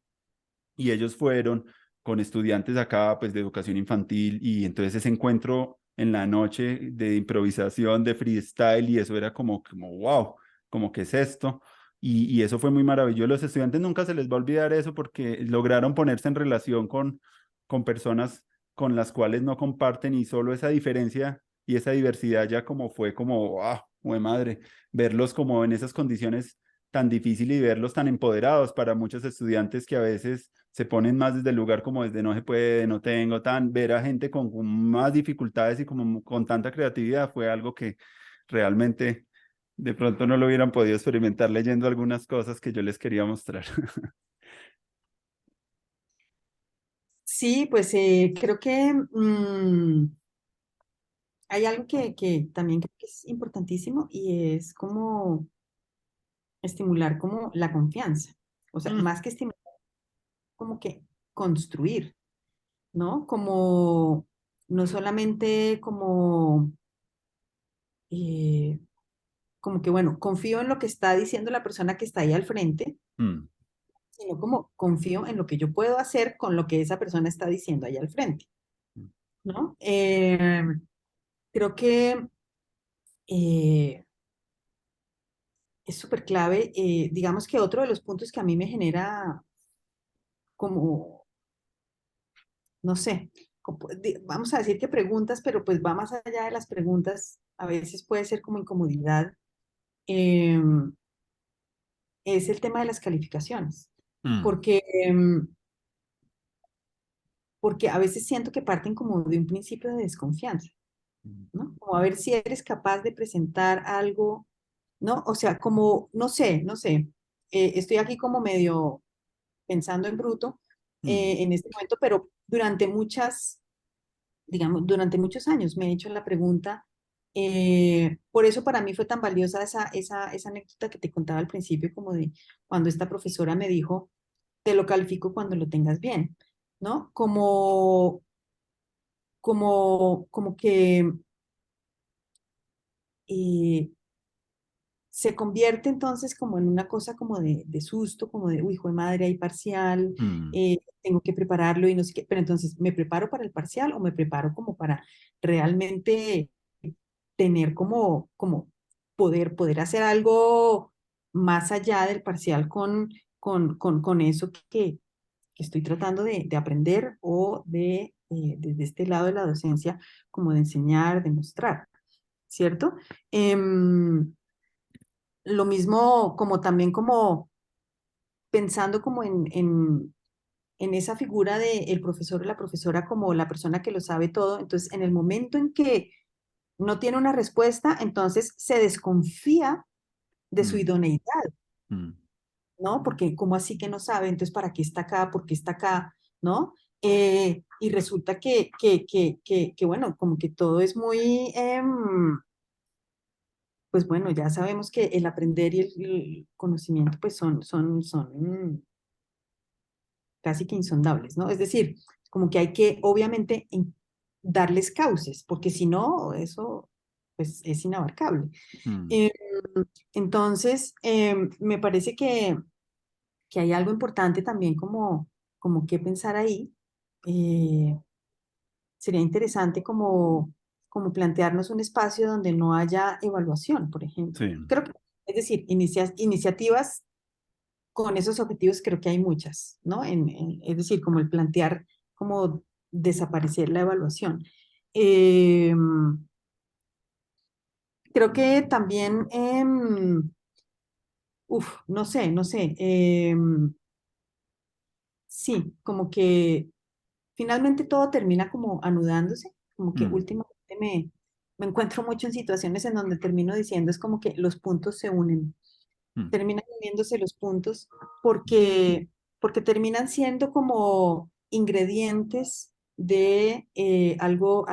y ellos fueron con estudiantes acá, pues de educación infantil, y entonces ese encuentro en la noche de improvisación, de freestyle, y eso era como wow, como qué es esto, y eso fue muy maravilloso. Los estudiantes nunca se les va a olvidar eso porque lograron ponerse en relación con personas con las cuales no comparten y solo esa diferencia y esa diversidad ya como fue como, wow, güey madre, verlos como en esas condiciones tan difíciles y verlos tan empoderados para muchos estudiantes que a veces se ponen más desde el lugar como desde no se puede, no tengo tan, ver a gente con más dificultades y como con tanta creatividad fue algo que realmente de pronto no lo hubieran podido experimentar leyendo algunas cosas que yo les quería mostrar. Sí, pues creo que hay algo que también creo que es importantísimo y es como estimular como la confianza. O sea, Mm, más que estimular, como que construir, ¿no? Como, no solamente eh, como que, bueno, confío en lo que está diciendo la persona que está ahí al frente, mm, sino como confío en lo que yo puedo hacer con lo que esa persona está diciendo ahí al frente, mm, ¿no? Creo que eh, es súper clave. Digamos que otro de los puntos que a mí me genera como, no sé, vamos a decir que preguntas, pero pues va más allá de las preguntas, a veces puede ser como incomodidad, em, es el tema de las calificaciones, mm, porque, porque a veces siento que parten como de un principio de desconfianza, mm, ¿no? Como a ver si eres capaz de presentar algo, ¿no? O sea, como, no sé, estoy aquí como medio pensando en bruto mm, en este momento, pero durante digamos, durante muchos años me he hecho la pregunta, por eso para mí fue tan valiosa esa anécdota que te contaba al principio, como de cuando esta profesora me dijo, te lo califico cuando lo tengas bien, ¿no? Como que eh, se convierte entonces como en una cosa como de susto, como de, uy, hijo de madre, hay parcial, mm, tengo que prepararlo y no sé qué, pero entonces, ¿me preparo para el parcial o me preparo como para realmente tener como poder hacer algo más allá del parcial con eso que estoy tratando de aprender o desde este lado de la docencia, como de enseñar, de mostrar, ¿cierto? Lo mismo como también como pensando como en esa figura de el profesor o la profesora como la persona que lo sabe todo. Entonces, en el momento en que no tiene una respuesta, entonces se desconfía de su mm, idoneidad, mm, ¿no? Porque ¿cómo así que no sabe? Entonces, ¿para qué está acá? ¿Por qué está acá? ¿No? Y resulta que, bueno, como que todo es muy, pues bueno, ya sabemos que el aprender y el conocimiento pues son casi que insondables, ¿no? Es decir, como que hay que obviamente darles cauces, porque si no, eso pues es inabarcable. mm, Eh, entonces, me parece que hay algo importante también como que pensar ahí. Eh, Sería interesante como plantearnos un espacio donde no haya evaluación, por ejemplo. sí, Creo que, es decir, iniciativas con esos objetivos creo que hay muchas, ¿no? Es decir, como el plantear, como desaparecer la evaluación. Eh, Creo que también, no sé, sí, como que finalmente todo termina como anudándose, como que mm, últimamente me encuentro mucho en situaciones en donde termino diciendo es como que los puntos se unen, mm, terminan uniéndose los puntos porque terminan siendo como ingredientes de algo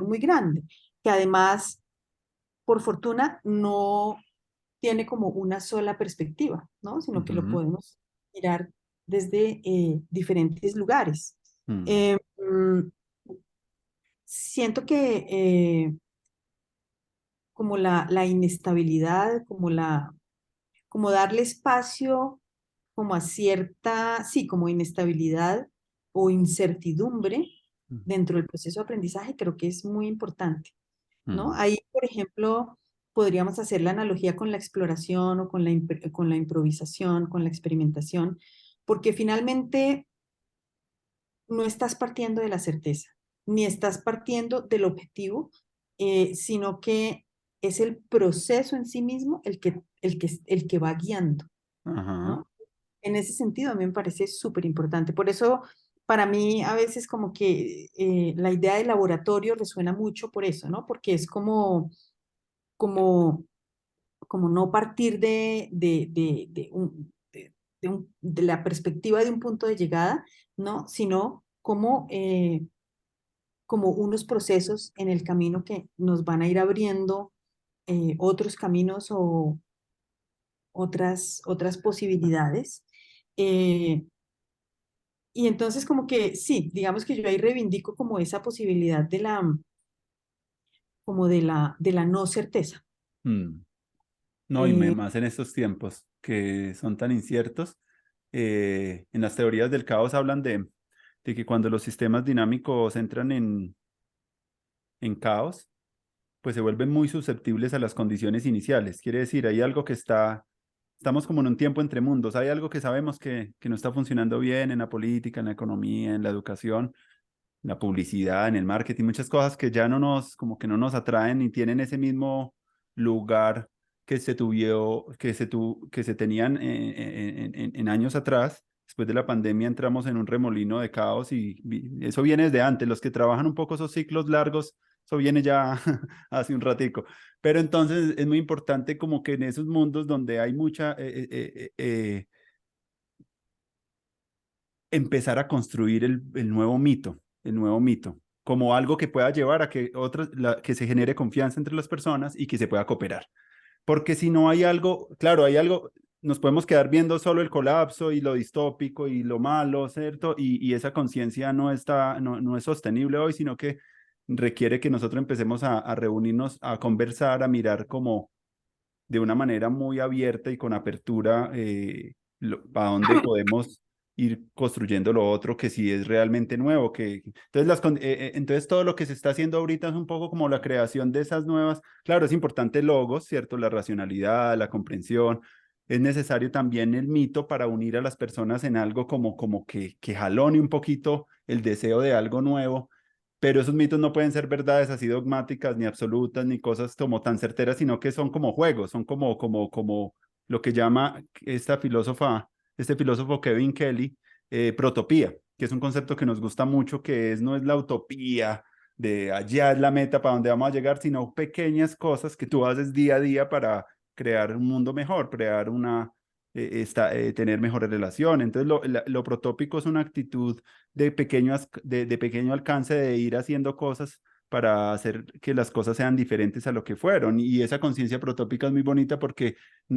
muy grande, que además, por fortuna, no tiene como una sola perspectiva, ¿no? Sino que lo ujú, podemos mirar desde diferentes lugares. mm, Eh, mm, Siento que como la inestabilidad, como darle espacio como a cierta, sí, como inestabilidad o incertidumbre mm, dentro del proceso de aprendizaje, creo que es muy importante, ¿no? mm, Ahí, por ejemplo, podríamos hacer la analogía con la exploración o con la improvisación, con la experimentación, porque finalmente no estás partiendo de la certeza, ni estás partiendo del objetivo, sino que es el proceso en sí mismo el que va guiando, ajá, ¿no? En ese sentido, a mí me parece súper importante. Por eso, para mí, a veces como que la idea de laboratorio resuena mucho por eso, ¿no? Porque es como, como no partir de la perspectiva de un punto de llegada, ¿no? Sino como unos procesos en el camino que nos van a ir abriendo otros caminos o otras posibilidades. Eh, y entonces como que sí, digamos que yo ahí reivindico como esa posibilidad de como de la no certeza. Mm. No, y Eh, más en estos tiempos que son tan inciertos. En las teorías del caos hablan de que cuando los sistemas dinámicos entran en caos, pues se vuelven muy susceptibles a las condiciones iniciales. Quiere decir, hay algo que estamos como en un tiempo entre mundos, hay algo que sabemos que no está funcionando bien en la política, en la economía, en la educación, en la publicidad, en el marketing, muchas cosas que ya no nos, como que no nos atraen ni tienen ese mismo lugar que se tenían en años atrás. Después de la pandemia entramos en un remolino de caos y eso viene desde antes. Los que trabajan un poco esos ciclos largos, eso viene ya hace un ratico. Pero entonces es muy importante como que en esos mundos donde hay mucha, empezar a construir el nuevo mito, como algo que pueda llevar a que que se genere confianza entre las personas y que se pueda cooperar. Porque si no hay algo, claro, hay algo, nos podemos quedar viendo solo el colapso y lo distópico y lo malo, ¿cierto? Y esa conciencia no es sostenible hoy, sino que requiere que nosotros empecemos a reunirnos, a conversar, a mirar como de una manera muy abierta y con apertura a dónde podemos ir construyendo lo otro que sí es realmente nuevo. Entonces, entonces, todo lo que se está haciendo ahorita es un poco como la creación de esas nuevas. Claro, es importante el logos, ¿cierto? La racionalidad, la comprensión. Es necesario también el mito para unir a las personas en algo como que jalone un poquito el deseo de algo nuevo, pero esos mitos no pueden ser verdades así dogmáticas, ni absolutas, ni cosas como tan certeras, sino que son como juegos, son como lo que llama este filósofo Kevin Kelly, protopía, que es un concepto que nos gusta mucho, no es la utopía de allá es la meta para donde vamos a llegar, sino pequeñas cosas que tú haces día a día para crear un mundo mejor, crear tener mejores relaciones. Entonces, lo protópico es una actitud de pequeño alcance de ir haciendo cosas para hacer que las cosas sean diferentes a lo que fueron. Y esa conciencia protópica es muy bonita porque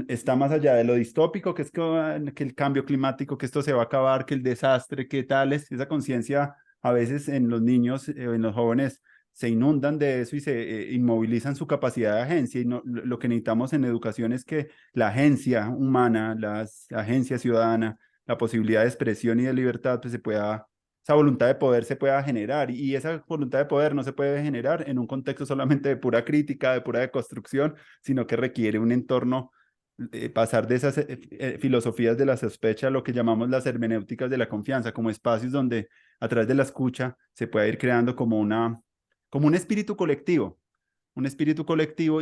está más allá de lo distópico, que es que el cambio climático, que esto se va a acabar, que el desastre, que tales. Esa conciencia a veces en los niños, en los jóvenes, se inundan de eso y se inmovilizan su capacidad de agencia. Y lo que necesitamos en educación es que la agencia humana, la agencia ciudadana, la posibilidad de expresión y de libertad, pues esa voluntad de poder se pueda generar. Y esa voluntad de poder no se puede generar en un contexto solamente de pura crítica, de pura deconstrucción, sino que requiere un entorno, pasar de esas filosofías de la sospecha a lo que llamamos las hermenéuticas de la confianza, como espacios donde a través de la escucha se pueda ir creando como un espíritu colectivo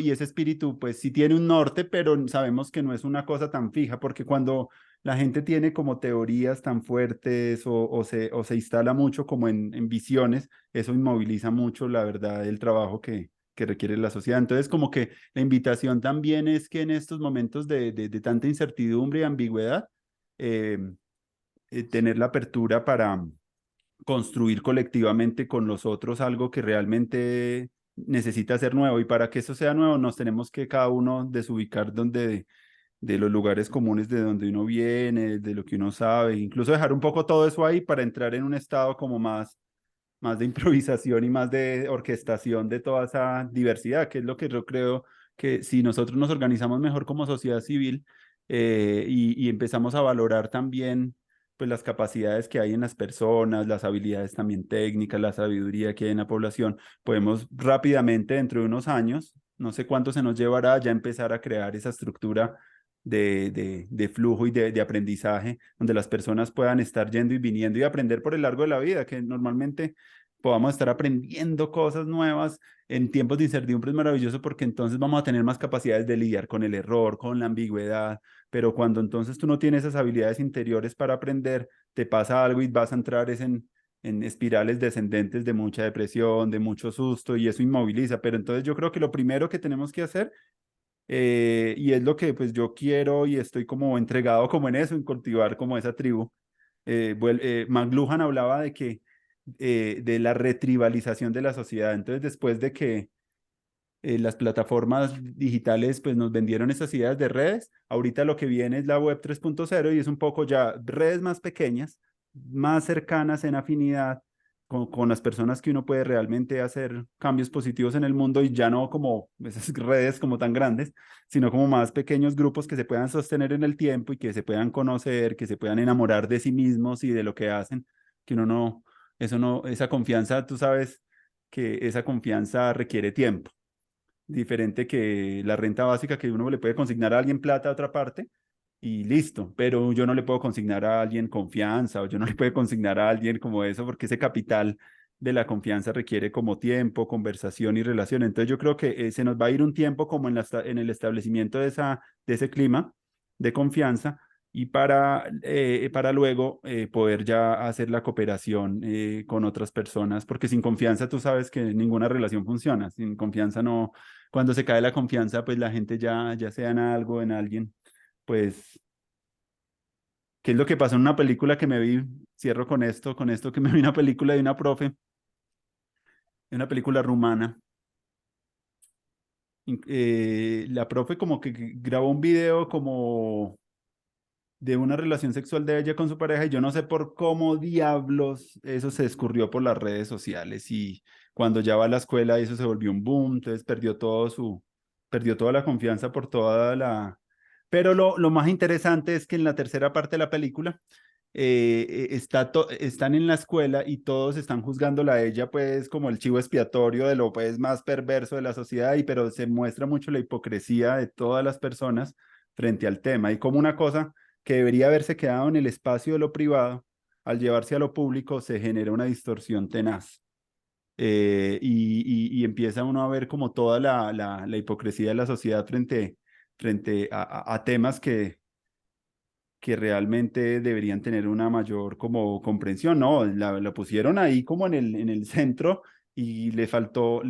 y ese espíritu pues sí tiene un norte, pero sabemos que no es una cosa tan fija, porque cuando la gente tiene como teorías tan fuertes o se instala mucho como en visiones, eso inmoviliza mucho la verdad del trabajo que requiere la sociedad. Entonces, como que la invitación también es que en estos momentos de tanta incertidumbre y ambigüedad, eh, tener la apertura para construir colectivamente con los otros algo que realmente necesita ser nuevo. Y para que eso sea nuevo, nos tenemos que cada uno desubicar de los lugares comunes de donde uno viene, de lo que uno sabe, incluso dejar un poco todo eso ahí para entrar en un estado como más de improvisación y más de orquestación de toda esa diversidad, que es lo que yo creo que si nosotros nos organizamos mejor como sociedad civil, y empezamos a valorar también pues las capacidades que hay en las personas, las habilidades también técnicas, la sabiduría que hay en la población, podemos rápidamente dentro de unos años, no sé cuánto se nos llevará, ya empezar a crear esa estructura de flujo y de aprendizaje, donde las personas puedan estar yendo y viniendo y aprender por el largo de la vida, que normalmente podamos estar aprendiendo cosas nuevas en tiempos de incertidumbre es maravilloso porque entonces vamos a tener más capacidades de lidiar con el error, con la ambigüedad, pero cuando entonces tú no tienes esas habilidades interiores para aprender, te pasa algo y vas a entrar en espirales descendentes de mucha depresión, de mucho susto y eso inmoviliza. Pero entonces yo creo que lo primero que tenemos que hacer, y es lo que pues yo quiero y estoy como entregado como en eso, en cultivar como esa tribu. McLuhan hablaba de la retribalización de la sociedad. Entonces, después de que las plataformas digitales pues nos vendieron estas ideas de redes. Ahorita lo que viene es la web 3.0 y es un poco ya redes más pequeñas, más cercanas en afinidad con las personas que uno puede realmente hacer cambios positivos en el mundo y ya no como esas redes como tan grandes, sino como más pequeños grupos que se puedan sostener en el tiempo y que se puedan conocer, que se puedan enamorar de sí mismos y de lo que hacen, que uno no, eso no, esa confianza, tú sabes que esa confianza requiere tiempo diferente que la renta básica que uno le puede consignar a alguien plata a otra parte y listo, pero yo no le puedo consignar a alguien confianza o yo no le puedo consignar a alguien como eso porque ese capital de la confianza requiere como tiempo, conversación y relación. Entonces yo creo que se nos va a ir un tiempo como en el establecimiento de ese clima de confianza y para luego poder ya hacer la cooperación con otras personas, porque sin confianza tú sabes que ninguna relación funciona, sin confianza no, cuando se cae la confianza, pues la gente ya sea en algo, en alguien, pues, ¿qué es lo que pasó en una película que me vi? Cierro con esto que me vi una película de una profe, de una película rumana. La profe como que grabó un video como de una relación sexual de ella con su pareja y yo no sé por cómo diablos eso se escurrió por las redes sociales y cuando ya va a la escuela eso se volvió un boom, entonces perdió toda la confianza por toda la... Pero lo más interesante es que en la tercera parte de la película están en la escuela y todos están juzgándola a ella pues como el chivo expiatorio de lo pues más perverso de la sociedad y pero se muestra mucho la hipocresía de todas las personas frente al tema y como una cosa que debería haberse quedado en el espacio de lo privado, al llevarse a lo público se genera una distorsión tenaz. Y empieza uno a ver como toda la hipocresía de la sociedad frente a temas que realmente deberían tener una mayor como comprensión, ¿no? La pusieron ahí como en el centro y le faltó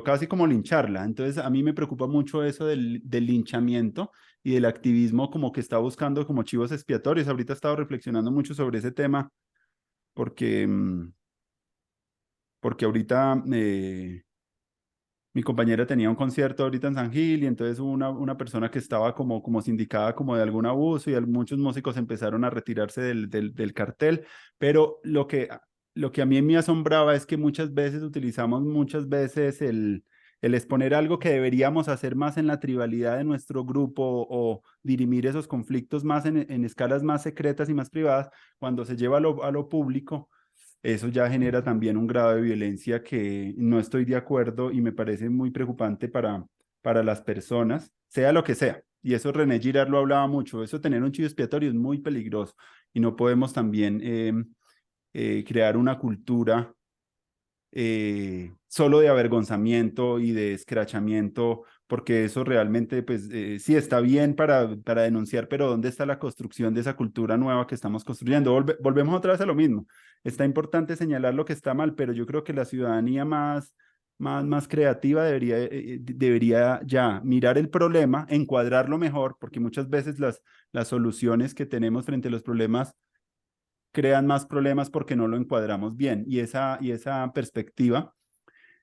casi como lincharla. Entonces a mí me preocupa mucho eso del linchamiento y del activismo como que está buscando como chivos expiatorios. Ahorita he estado reflexionando mucho sobre ese tema porque, porque ahorita mi compañera tenía un concierto ahorita en San Gil y entonces hubo una persona que estaba como sindicada como de algún abuso y muchos músicos empezaron a retirarse del cartel, pero lo que a mí me asombraba es que muchas veces utilizamos muchas veces el exponer algo que deberíamos hacer más en la tribalidad de nuestro grupo o dirimir esos conflictos más en escalas más secretas y más privadas, cuando se lleva a lo público eso ya genera también un grado de violencia que no estoy de acuerdo y me parece muy preocupante para las personas, sea lo que sea. Y eso René Girard lo hablaba mucho, eso tener un chivo expiatorio es muy peligroso y no podemos también crear una cultura solo de avergonzamiento y de escrachamiento, porque eso realmente, pues sí está bien para denunciar, pero ¿dónde está la construcción de esa cultura nueva que estamos construyendo? Volvemos otra vez a lo mismo. Está importante señalar lo que está mal, pero yo creo que la ciudadanía más creativa debería ya mirar el problema, encuadrarlo mejor, porque muchas veces las soluciones que tenemos frente a los problemas crean más problemas porque no lo encuadramos bien. Y esa perspectiva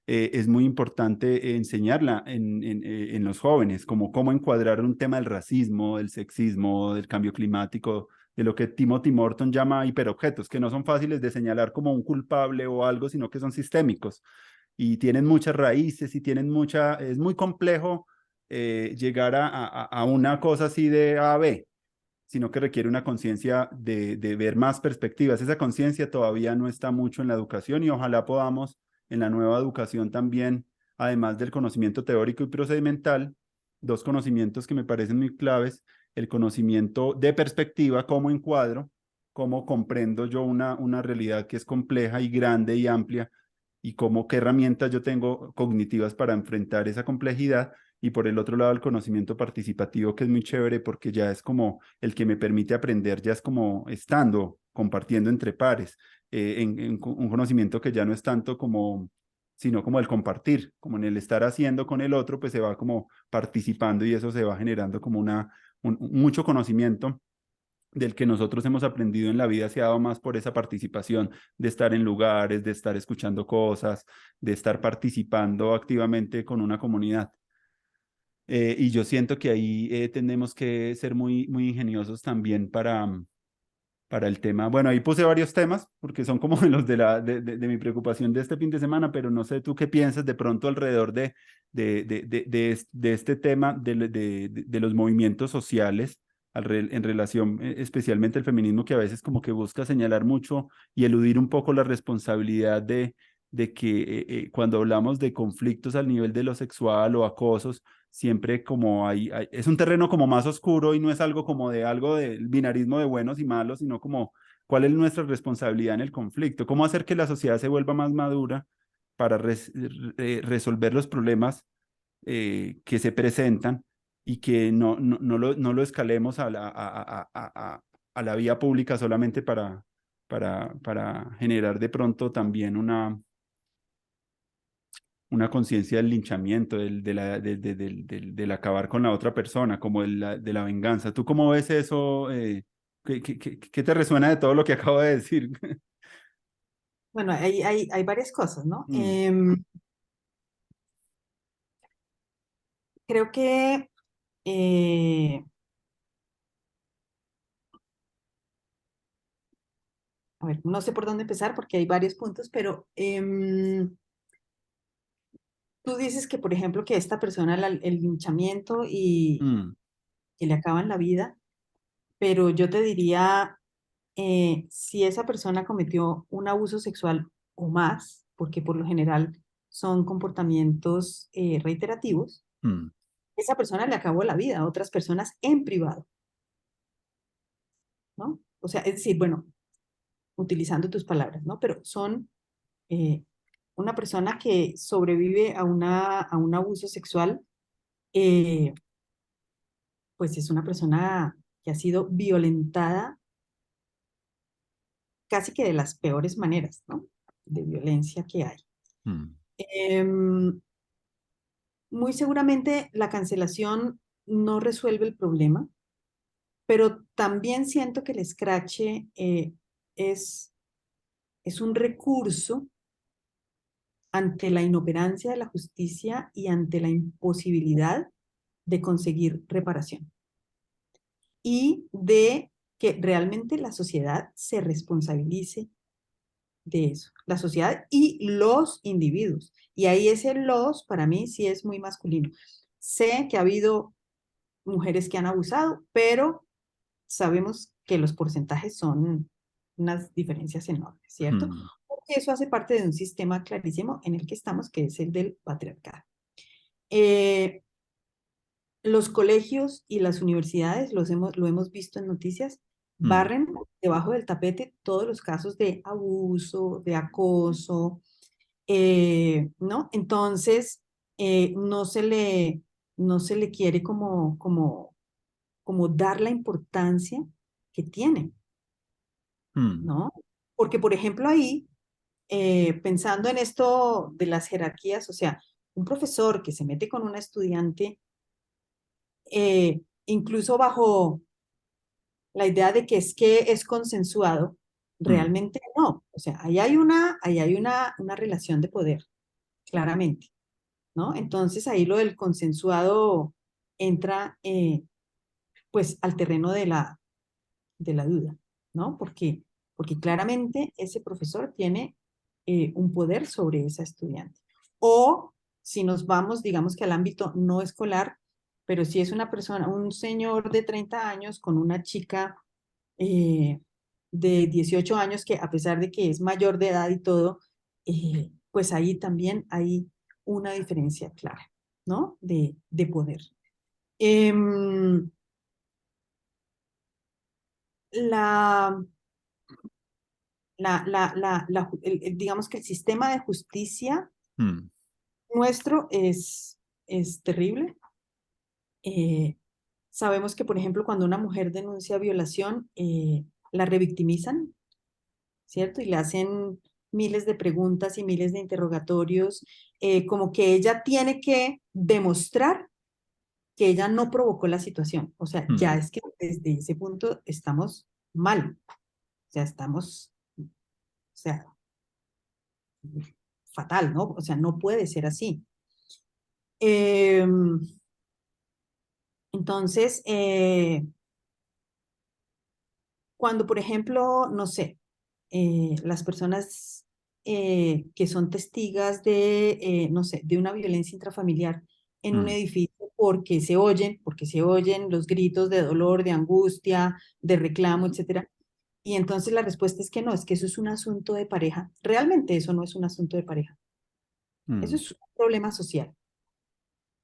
es muy importante enseñarla en los jóvenes, como cómo encuadrar un tema del racismo, del sexismo, del cambio climático, de lo que Timothy Morton llama hiperobjetos, que no son fáciles de señalar como un culpable o algo, sino que son sistémicos y tienen muchas raíces y es muy complejo llegar a una cosa así de A a B, sino que requiere una conciencia de ver más perspectivas. Esa conciencia todavía no está mucho en la educación y ojalá podamos en la nueva educación también, además del conocimiento teórico y procedimental, dos conocimientos que me parecen muy claves, el conocimiento de perspectiva, cómo encuadro, cómo comprendo yo una realidad que es compleja y grande y amplia y cómo qué herramientas yo tengo cognitivas para enfrentar esa complejidad y por el otro lado el conocimiento participativo que es muy chévere porque ya es como el que me permite aprender, ya es como estando, compartiendo entre pares, un conocimiento que ya no es tanto como sino como el compartir, como en el estar haciendo con el otro, pues se va como participando y eso se va generando como mucho conocimiento del que nosotros hemos aprendido en la vida se ha dado más por esa participación, de estar en lugares, de estar escuchando cosas, de estar participando activamente con una comunidad. Y yo siento que ahí tenemos que ser muy, muy ingeniosos también para el tema. Bueno, ahí puse varios temas porque son como los de mi preocupación de este fin de semana, pero no sé tú qué piensas de pronto alrededor de este tema de los movimientos sociales en relación especialmente el feminismo que a veces como que busca señalar mucho y eludir un poco la responsabilidad de que cuando hablamos de conflictos al nivel de lo sexual o acosos, siempre como es un terreno como más oscuro y no es algo del binarismo de buenos y malos, sino como cuál es nuestra responsabilidad en el conflicto, cómo hacer que la sociedad se vuelva más madura para resolver los problemas que se presentan y que no lo escalemos a la vía pública solamente para generar de pronto también una conciencia del linchamiento, del acabar con la otra persona, como de la venganza. ¿Tú cómo ves eso? ¿Qué te resuena de todo lo que acabo de decir? Bueno, hay varias cosas, ¿no? Mm, Creo que, eh, a ver, no sé por dónde empezar porque hay varios puntos, pero tú dices que, por ejemplo, que esta persona, el linchamiento y mm, que le acaban la vida, pero yo te diría, si esa persona cometió un abuso sexual o más, porque por lo general son comportamientos reiterativos, mm, esa persona le acabó la vida a otras personas en privado, ¿no? O sea, es decir, bueno, utilizando tus palabras, ¿no? Pero son eh, una persona que sobrevive a un abuso sexual, eh, pues es una persona que ha sido violentada casi que de las peores maneras, ¿no? De violencia que hay. mm, Em, Muy seguramente la cancelación no resuelve el problema, pero también siento que el escrache es, es un recurso ante la inoperancia de la justicia y ante la imposibilidad de conseguir reparación y de que realmente la sociedad se responsabilice de eso, la sociedad y los individuos. Y ahí ese los, para mí, sí es muy masculino. Sé que ha habido mujeres que han abusado, pero sabemos que los porcentajes son unas diferencias enormes, ¿cierto? mm, Porque eso hace parte de un sistema clarísimo en el que estamos, que es el del patriarcado. Eh, los colegios y las universidades, lo hemos visto en noticias, mm, barren debajo del tapete todos los casos de abuso, de acoso, ¿no? Entonces, no no se le quiere como dar la importancia que tiene, mm, ¿no? Porque, por ejemplo, ahí, pensando en esto de las jerarquías, o sea, un profesor que se mete con una estudiante, incluso bajo la idea de que es consensuado, mm, realmente no. O sea, ahí hay una relación de poder, claramente, ¿no? Entonces ahí lo del consensuado entra, pues, al terreno de la duda, ¿no? Porque claramente ese profesor tiene un poder sobre esa estudiante. O si nos vamos, digamos que al ámbito no escolar, pero si es una persona, un señor de 30 años con una chica eh, de 18 años que a pesar de que es mayor de edad y todo, pues ahí también hay una diferencia clara, ¿no? De poder. Em, la, digamos que el sistema de justicia mm, nuestro es terrible. Eh, sabemos que, por ejemplo, cuando una mujer denuncia violación, la revictimizan, ¿cierto? Y le hacen miles de preguntas y miles de interrogatorios, como que ella tiene que demostrar que ella no provocó la situación. O sea, ya mm, es que desde ese punto estamos mal. O sea, estamos, o sea, fatal, ¿no? O sea, no puede ser así. Eh, Entonces, cuando, por ejemplo, no sé, las personas que son testigas de, no sé, de una violencia intrafamiliar en un Mm, edificio porque se oyen los gritos de dolor, de angustia, de reclamo, etcétera. Y entonces la respuesta es que no, es que eso es un asunto de pareja. Realmente eso no es un asunto de pareja. Eso mm, es un problema social,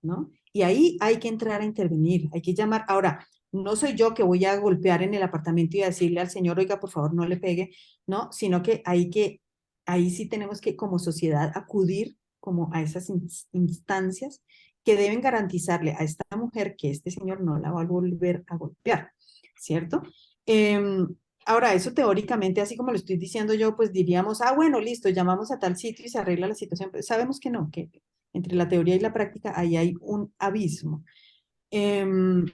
¿no? Y ahí hay que entrar a intervenir, hay que llamar. Ahora, no soy yo que voy a golpear en el apartamento y a decirle al señor, oiga, por favor, no le pegue, ¿no? Sino ahí sí tenemos que, como sociedad, acudir como a esas instancias que deben garantizarle a esta mujer que este señor no la va a volver a golpear, ¿cierto? Em, Ahora, eso teóricamente, así como lo estoy diciendo yo, pues diríamos, ah, bueno, listo, llamamos a tal sitio y se arregla la situación, pero sabemos que no, que entre la teoría y la práctica, ahí hay un abismo. Em,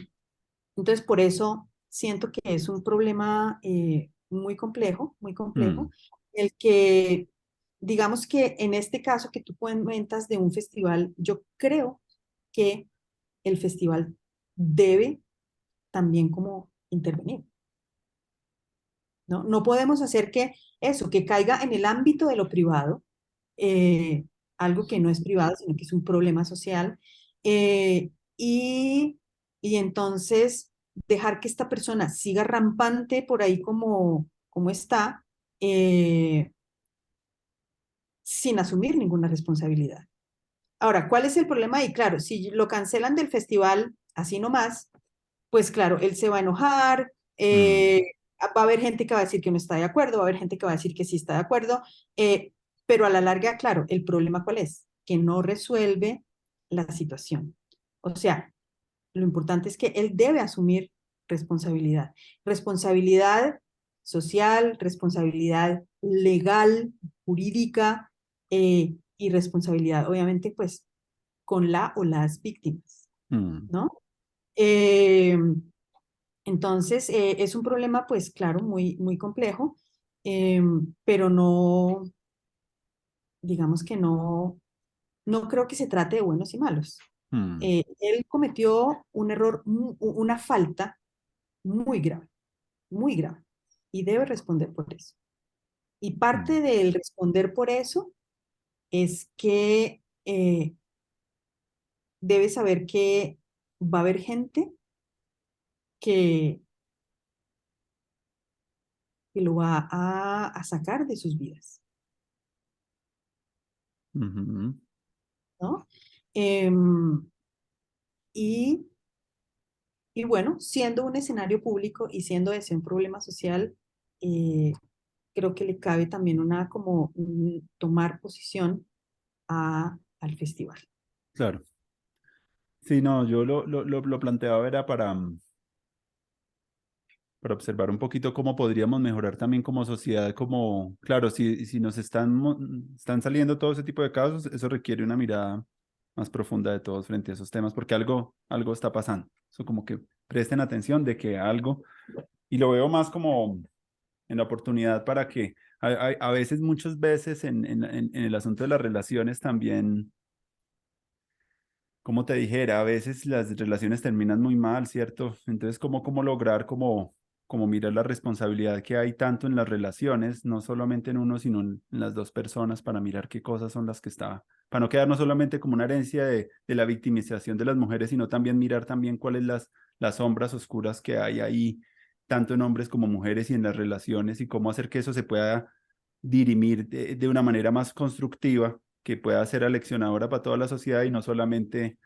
entonces, por eso siento que es un problema muy mm, complejo, el que, digamos que en este caso que tú comentas de un festival, yo creo que el festival debe también como intervenir, ¿no? No podemos hacer que eso, que caiga en el ámbito de lo privado, eh, algo que no es privado, sino que es un problema social, eh, y, y entonces dejar que esta persona siga rampante por ahí como está, eh, sin asumir ninguna responsabilidad. Ahora, ¿cuál es el problema ahí? Claro, si lo cancelan del festival así nomás, pues claro, él se va a enojar, mm, va a haber gente que va a decir que no está de acuerdo, va a haber gente que va a decir que sí está de acuerdo, pero a la larga, claro, el problema cuál es, que no resuelve la situación. O sea, lo importante es que él debe asumir responsabilidad, responsabilidad social, responsabilidad legal, jurídica, y responsabilidad, obviamente, pues con la o las víctimas, mm, ¿no? Eh, entonces, es un problema, pues claro, muy complejo, eh, pero no, digamos que no creo que se trate de buenos y malos. mm, Él cometió un error, una falta muy grave, y debe responder por eso. Y mm, parte del responder por eso es que debe saber que va a haber gente que, que lo va a sacar de sus vidas, ujú, ¿no? Em, y, y bueno, siendo un escenario público y siendo ese un problema social, eh, creo que le cabe también una como tomar posición al festival. claro. Sí, no, yo lo planteaba era para observar un poquito cómo podríamos mejorar también como sociedad, como, claro, si nos están saliendo todo ese tipo de casos, eso requiere una mirada más profunda de todos frente a esos temas, porque algo está pasando. Eso como que presten atención de que algo, y lo veo más como en la oportunidad para que a veces, muchas veces en el asunto de las relaciones también, como te dijera, a veces las relaciones terminan muy mal, ¿cierto? Entonces, cómo lograr como mirar la responsabilidad que hay tanto en las relaciones, no solamente en uno, sino en las dos personas, para mirar qué cosas son las que está, para no quedarnos solamente como una herencia de la victimización de las mujeres, sino también mirar también cuáles las sombras oscuras que hay ahí, tanto en hombres como mujeres y en las relaciones, y cómo hacer que eso se pueda dirimir de una manera más constructiva, que pueda ser aleccionadora para toda la sociedad y no solamente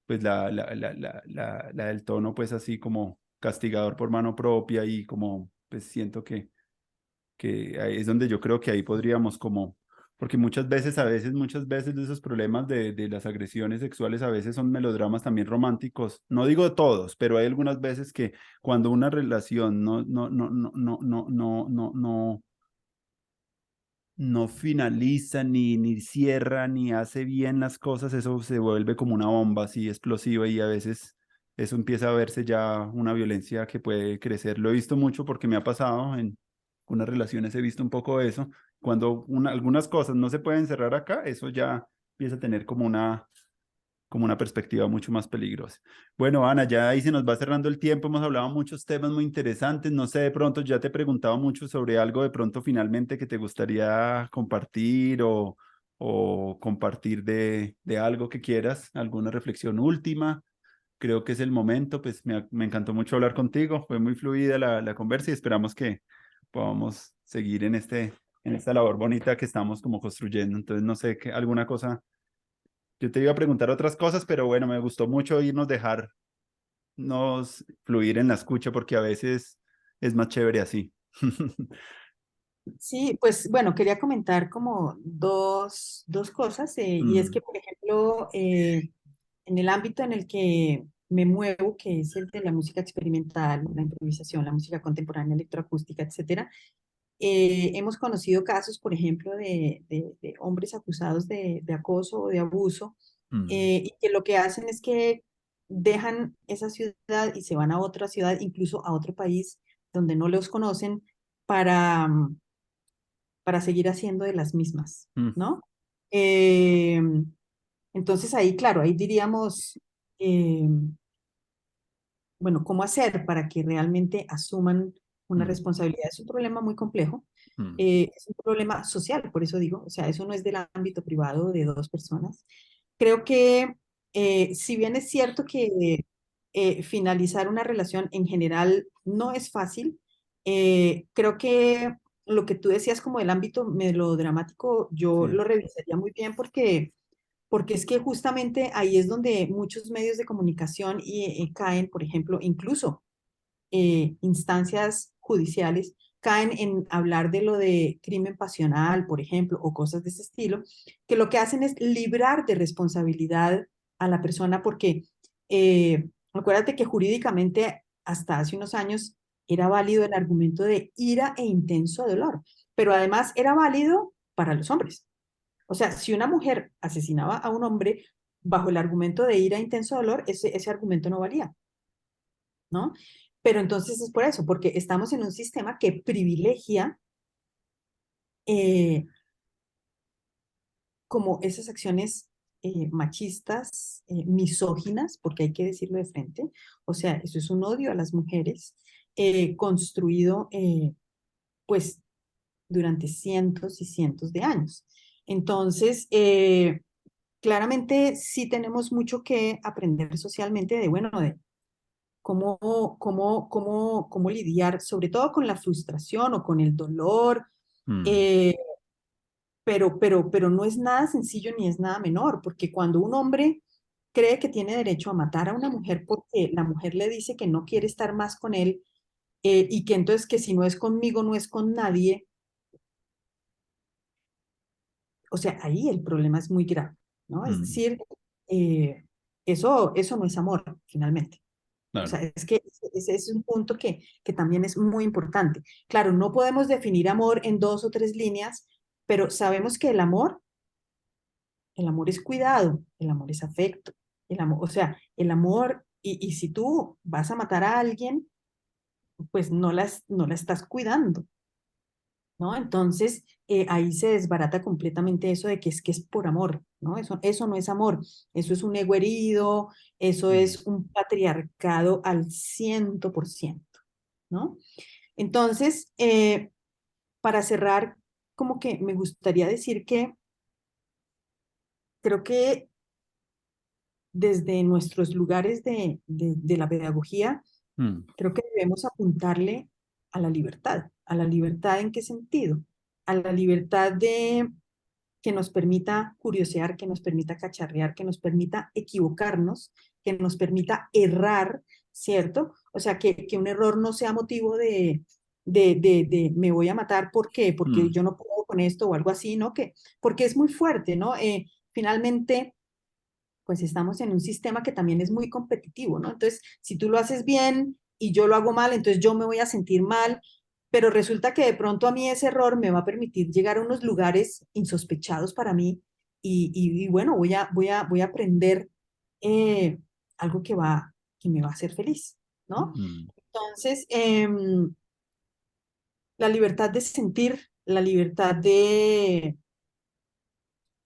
pues la del tono pues así como castigador por mano propia, y como pues siento que ahí es donde yo creo que ahí podríamos como, porque muchas veces de esos problemas de las agresiones sexuales a veces son melodramas también románticos, no digo todos, pero hay algunas veces que cuando una relación no finaliza, ni cierra, ni hace bien las cosas, eso se vuelve como una bomba así explosiva, y a veces eso empieza a verse ya una violencia que puede crecer. Lo he visto mucho porque me ha pasado en unas relaciones, he visto un poco eso. Cuando algunas cosas no se pueden cerrar acá, eso ya empieza a tener como como una perspectiva mucho más peligrosa. Bueno, Ana, ya ahí se nos va cerrando el tiempo, hemos hablado muchos temas muy interesantes, no sé, de pronto ya te he preguntado mucho sobre algo de pronto finalmente que te gustaría compartir o compartir de algo que quieras, alguna reflexión última. Creo que es el momento, pues me encantó mucho hablar contigo, fue muy fluida la conversa y esperamos que podamos seguir en esta labor bonita que estamos como construyendo. Entonces, no sé, alguna cosa, yo te iba a preguntar otras cosas, pero bueno, me gustó mucho irnos, dejarnos fluir en la escucha porque a veces es más chévere así. Sí, pues bueno, quería comentar como dos cosas, y es Mm, que, por ejemplo, en el ámbito en el que me muevo, que es el de la música experimental, la improvisación, la música contemporánea, electroacústica, etcétera, hemos conocido casos, por ejemplo, de hombres acusados de acoso o de abuso, mm, y que lo que hacen es que dejan esa ciudad y se van a otra ciudad, incluso a otro país donde no los conocen, para, para seguir haciendo de las mismas, mm, ¿no? Eh, entonces ahí, claro, ahí diríamos, eh, bueno, ¿cómo hacer para que realmente asuman una mm, responsabilidad? Es un problema muy complejo, mm, es un problema social, por eso digo, o sea, eso no es del ámbito privado de dos personas. Creo que si bien es cierto que finalizar una relación en general no es fácil, creo que lo que tú decías como el ámbito melodramático, yo sí, lo revisaría muy bien porque es que justamente ahí es donde muchos medios de comunicación caen, por ejemplo, incluso instancias judiciales caen en hablar de lo de crimen pasional, por ejemplo, o cosas de ese estilo, que lo que hacen es librar de responsabilidad a la persona porque acuérdate que jurídicamente hasta hace unos años era válido el argumento de ira e intenso dolor, pero además era válido para los hombres. O sea, si una mujer asesinaba a un hombre bajo el argumento de ira e intenso dolor, ese argumento no valía, ¿no? Pero entonces es por eso, porque estamos en un sistema que privilegia eh, como esas acciones machistas, misóginas, porque hay que decirlo de frente, o sea, eso es un odio a las mujeres construido pues durante cientos y cientos de años. Entonces, claramente sí tenemos mucho que aprender socialmente de, bueno, de cómo lidiar, sobre todo con la frustración o con el dolor, mm, eh, pero no es nada sencillo ni es nada menor, porque cuando un hombre cree que tiene derecho a matar a una mujer porque la mujer le dice que no quiere estar más con él, y que entonces que si no es conmigo no es con nadie, o sea, ahí el problema es muy grave, ¿no? Es mm, decir, eso no es amor, finalmente. O claro. sea, es que ese es un punto que también es muy importante. Claro, no podemos definir amor en dos o tres líneas, pero sabemos que el amor es cuidado, el amor es afecto, el amor, o sea, el amor, y si tú vas a matar a alguien, pues no la estás cuidando, ¿no? Entonces, ahí se desbarata completamente eso de que es por amor, ¿no? Eso no es amor, eso es un ego herido, eso Mm, es un patriarcado al 100%, ¿no? Entonces, para cerrar, como que me gustaría decir que creo que desde nuestros lugares de la pedagogía, mm, creo que debemos apuntarle a la libertad. ¿A la libertad en qué sentido? A la libertad de que nos permita curiosear, que nos permita cacharrear, que nos permita equivocarnos, que nos permita errar, ¿cierto? O sea, que un error no sea motivo de me voy a matar, ¿por qué? Porque mm, yo no puedo con esto o algo así, ¿no? Porque es muy fuerte, ¿no? Finalmente, pues estamos en un sistema que también es muy competitivo, ¿no? Entonces, si tú lo haces bien y yo lo hago mal, entonces yo me voy a sentir mal, pero resulta que de pronto a mí ese error me va a permitir llegar a unos lugares insospechados para mí y bueno, voy a aprender eh, algo que me va a hacer feliz, ¿no? mm, Entonces, la libertad de sentir, la libertad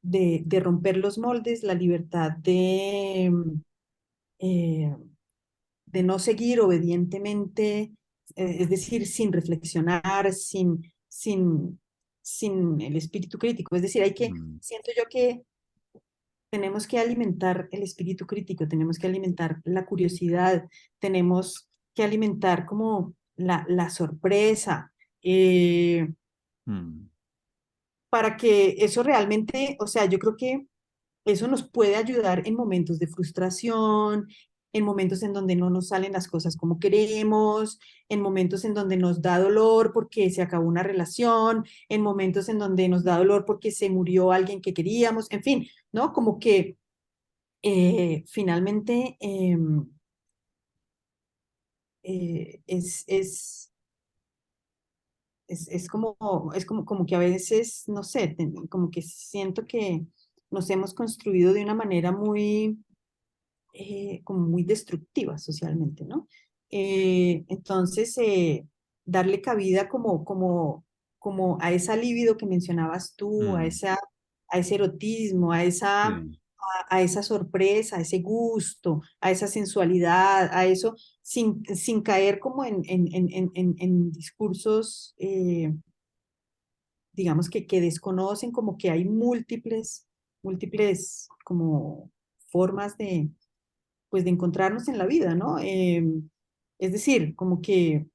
de romper los moldes, la libertad eh, de no seguir obedientemente, es decir, sin reflexionar, sin el espíritu crítico. Es decir, Mm, siento yo que tenemos que alimentar el espíritu crítico, tenemos que alimentar la curiosidad, tenemos que alimentar como la sorpresa, mm, para que eso realmente, o sea, yo creo que eso nos puede ayudar en momentos de frustración, en momentos en donde no nos salen las cosas como queremos, en momentos en donde nos da dolor porque se acabó una relación, en momentos en donde nos da dolor porque se murió alguien que queríamos, en fin, ¿no? Como que finalmente es como que a veces, no sé, como que siento que nos hemos construido de una manera como muy destructiva socialmente, ¿no? Entonces, darle cabida como a esa libido que mencionabas tú, mm, a ese erotismo, sí, a esa sorpresa, a ese gusto, a esa sensualidad, a eso, sin caer como en discursos, digamos que desconocen como que hay múltiples como formas pues de encontrarnos en la vida, ¿no? Es decir, como que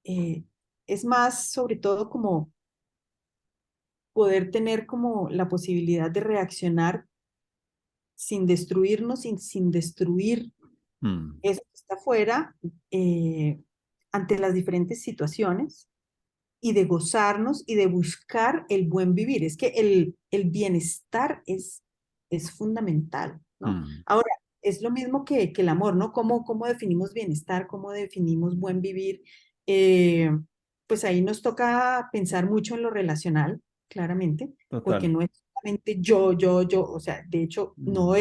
eh, es más sobre todo como poder tener como la posibilidad de reaccionar sin destruirnos, sin destruir mm, eso que está afuera, eh, ante las diferentes situaciones y de gozarnos y de buscar el buen vivir. Es que el bienestar es fundamental, ¿no? mm, Ahora, es lo mismo que el amor, ¿no? ¿Cómo definimos bienestar? ¿Cómo definimos buen vivir? Eh, pues ahí nos toca pensar mucho en lo relacional, claramente, porque total. no es solamente yo, o sea, de hecho, Mm, no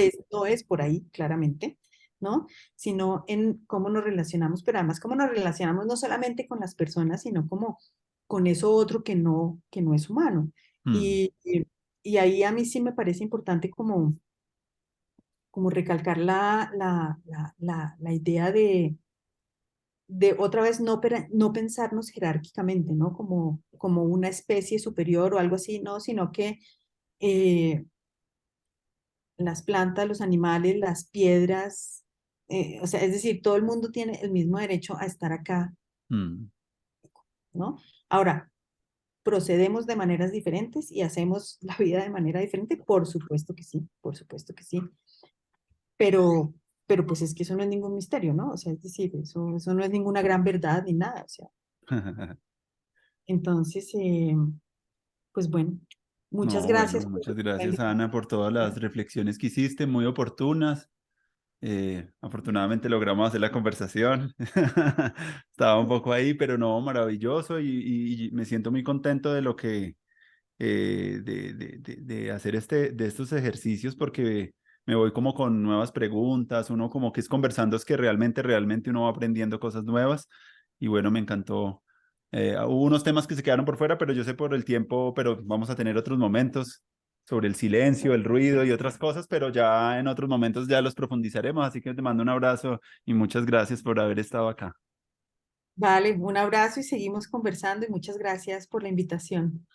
es por ahí, claramente, ¿no? Sino en cómo nos relacionamos, pero además cómo nos relacionamos no solamente con las personas, sino como con eso otro que no es humano. mm, Y ahí a mí sí me parece importante como recalcar la idea de otra vez no pensarnos jerárquicamente, ¿no? Como una especie superior o algo así, no, sino que eh, las plantas, los animales, las piedras, o sea, es decir, todo el mundo tiene el mismo derecho a estar acá, mm. ¿no? Ahora, procedemos de maneras diferentes y hacemos la vida de manera diferente, por supuesto que sí, por supuesto que sí, pero, pero pues es que eso no es ningún misterio, ¿no? O sea, es decir, eso no es ninguna gran verdad ni nada, o sea, entonces, pues bueno, muchas No, bueno, gracias muchas por la gracias, invitación. Ana, por todas las reflexiones que hiciste, muy oportunas. Afortunadamente logramos hacer la conversación. Estaba un poco ahí, pero no, maravilloso y me siento muy contento de lo que, de hacer de estos ejercicios porque me voy como con nuevas preguntas, uno como que es conversando, es que realmente uno va aprendiendo cosas nuevas y bueno, me encantó. Hubo unos temas que se quedaron por fuera, pero yo sé por el tiempo, pero vamos a tener otros momentos sobre el silencio, el ruido y otras cosas, pero ya en otros momentos ya los profundizaremos, así que te mando un abrazo y muchas gracias por haber estado acá. Vale, un abrazo y seguimos conversando y muchas gracias por la invitación.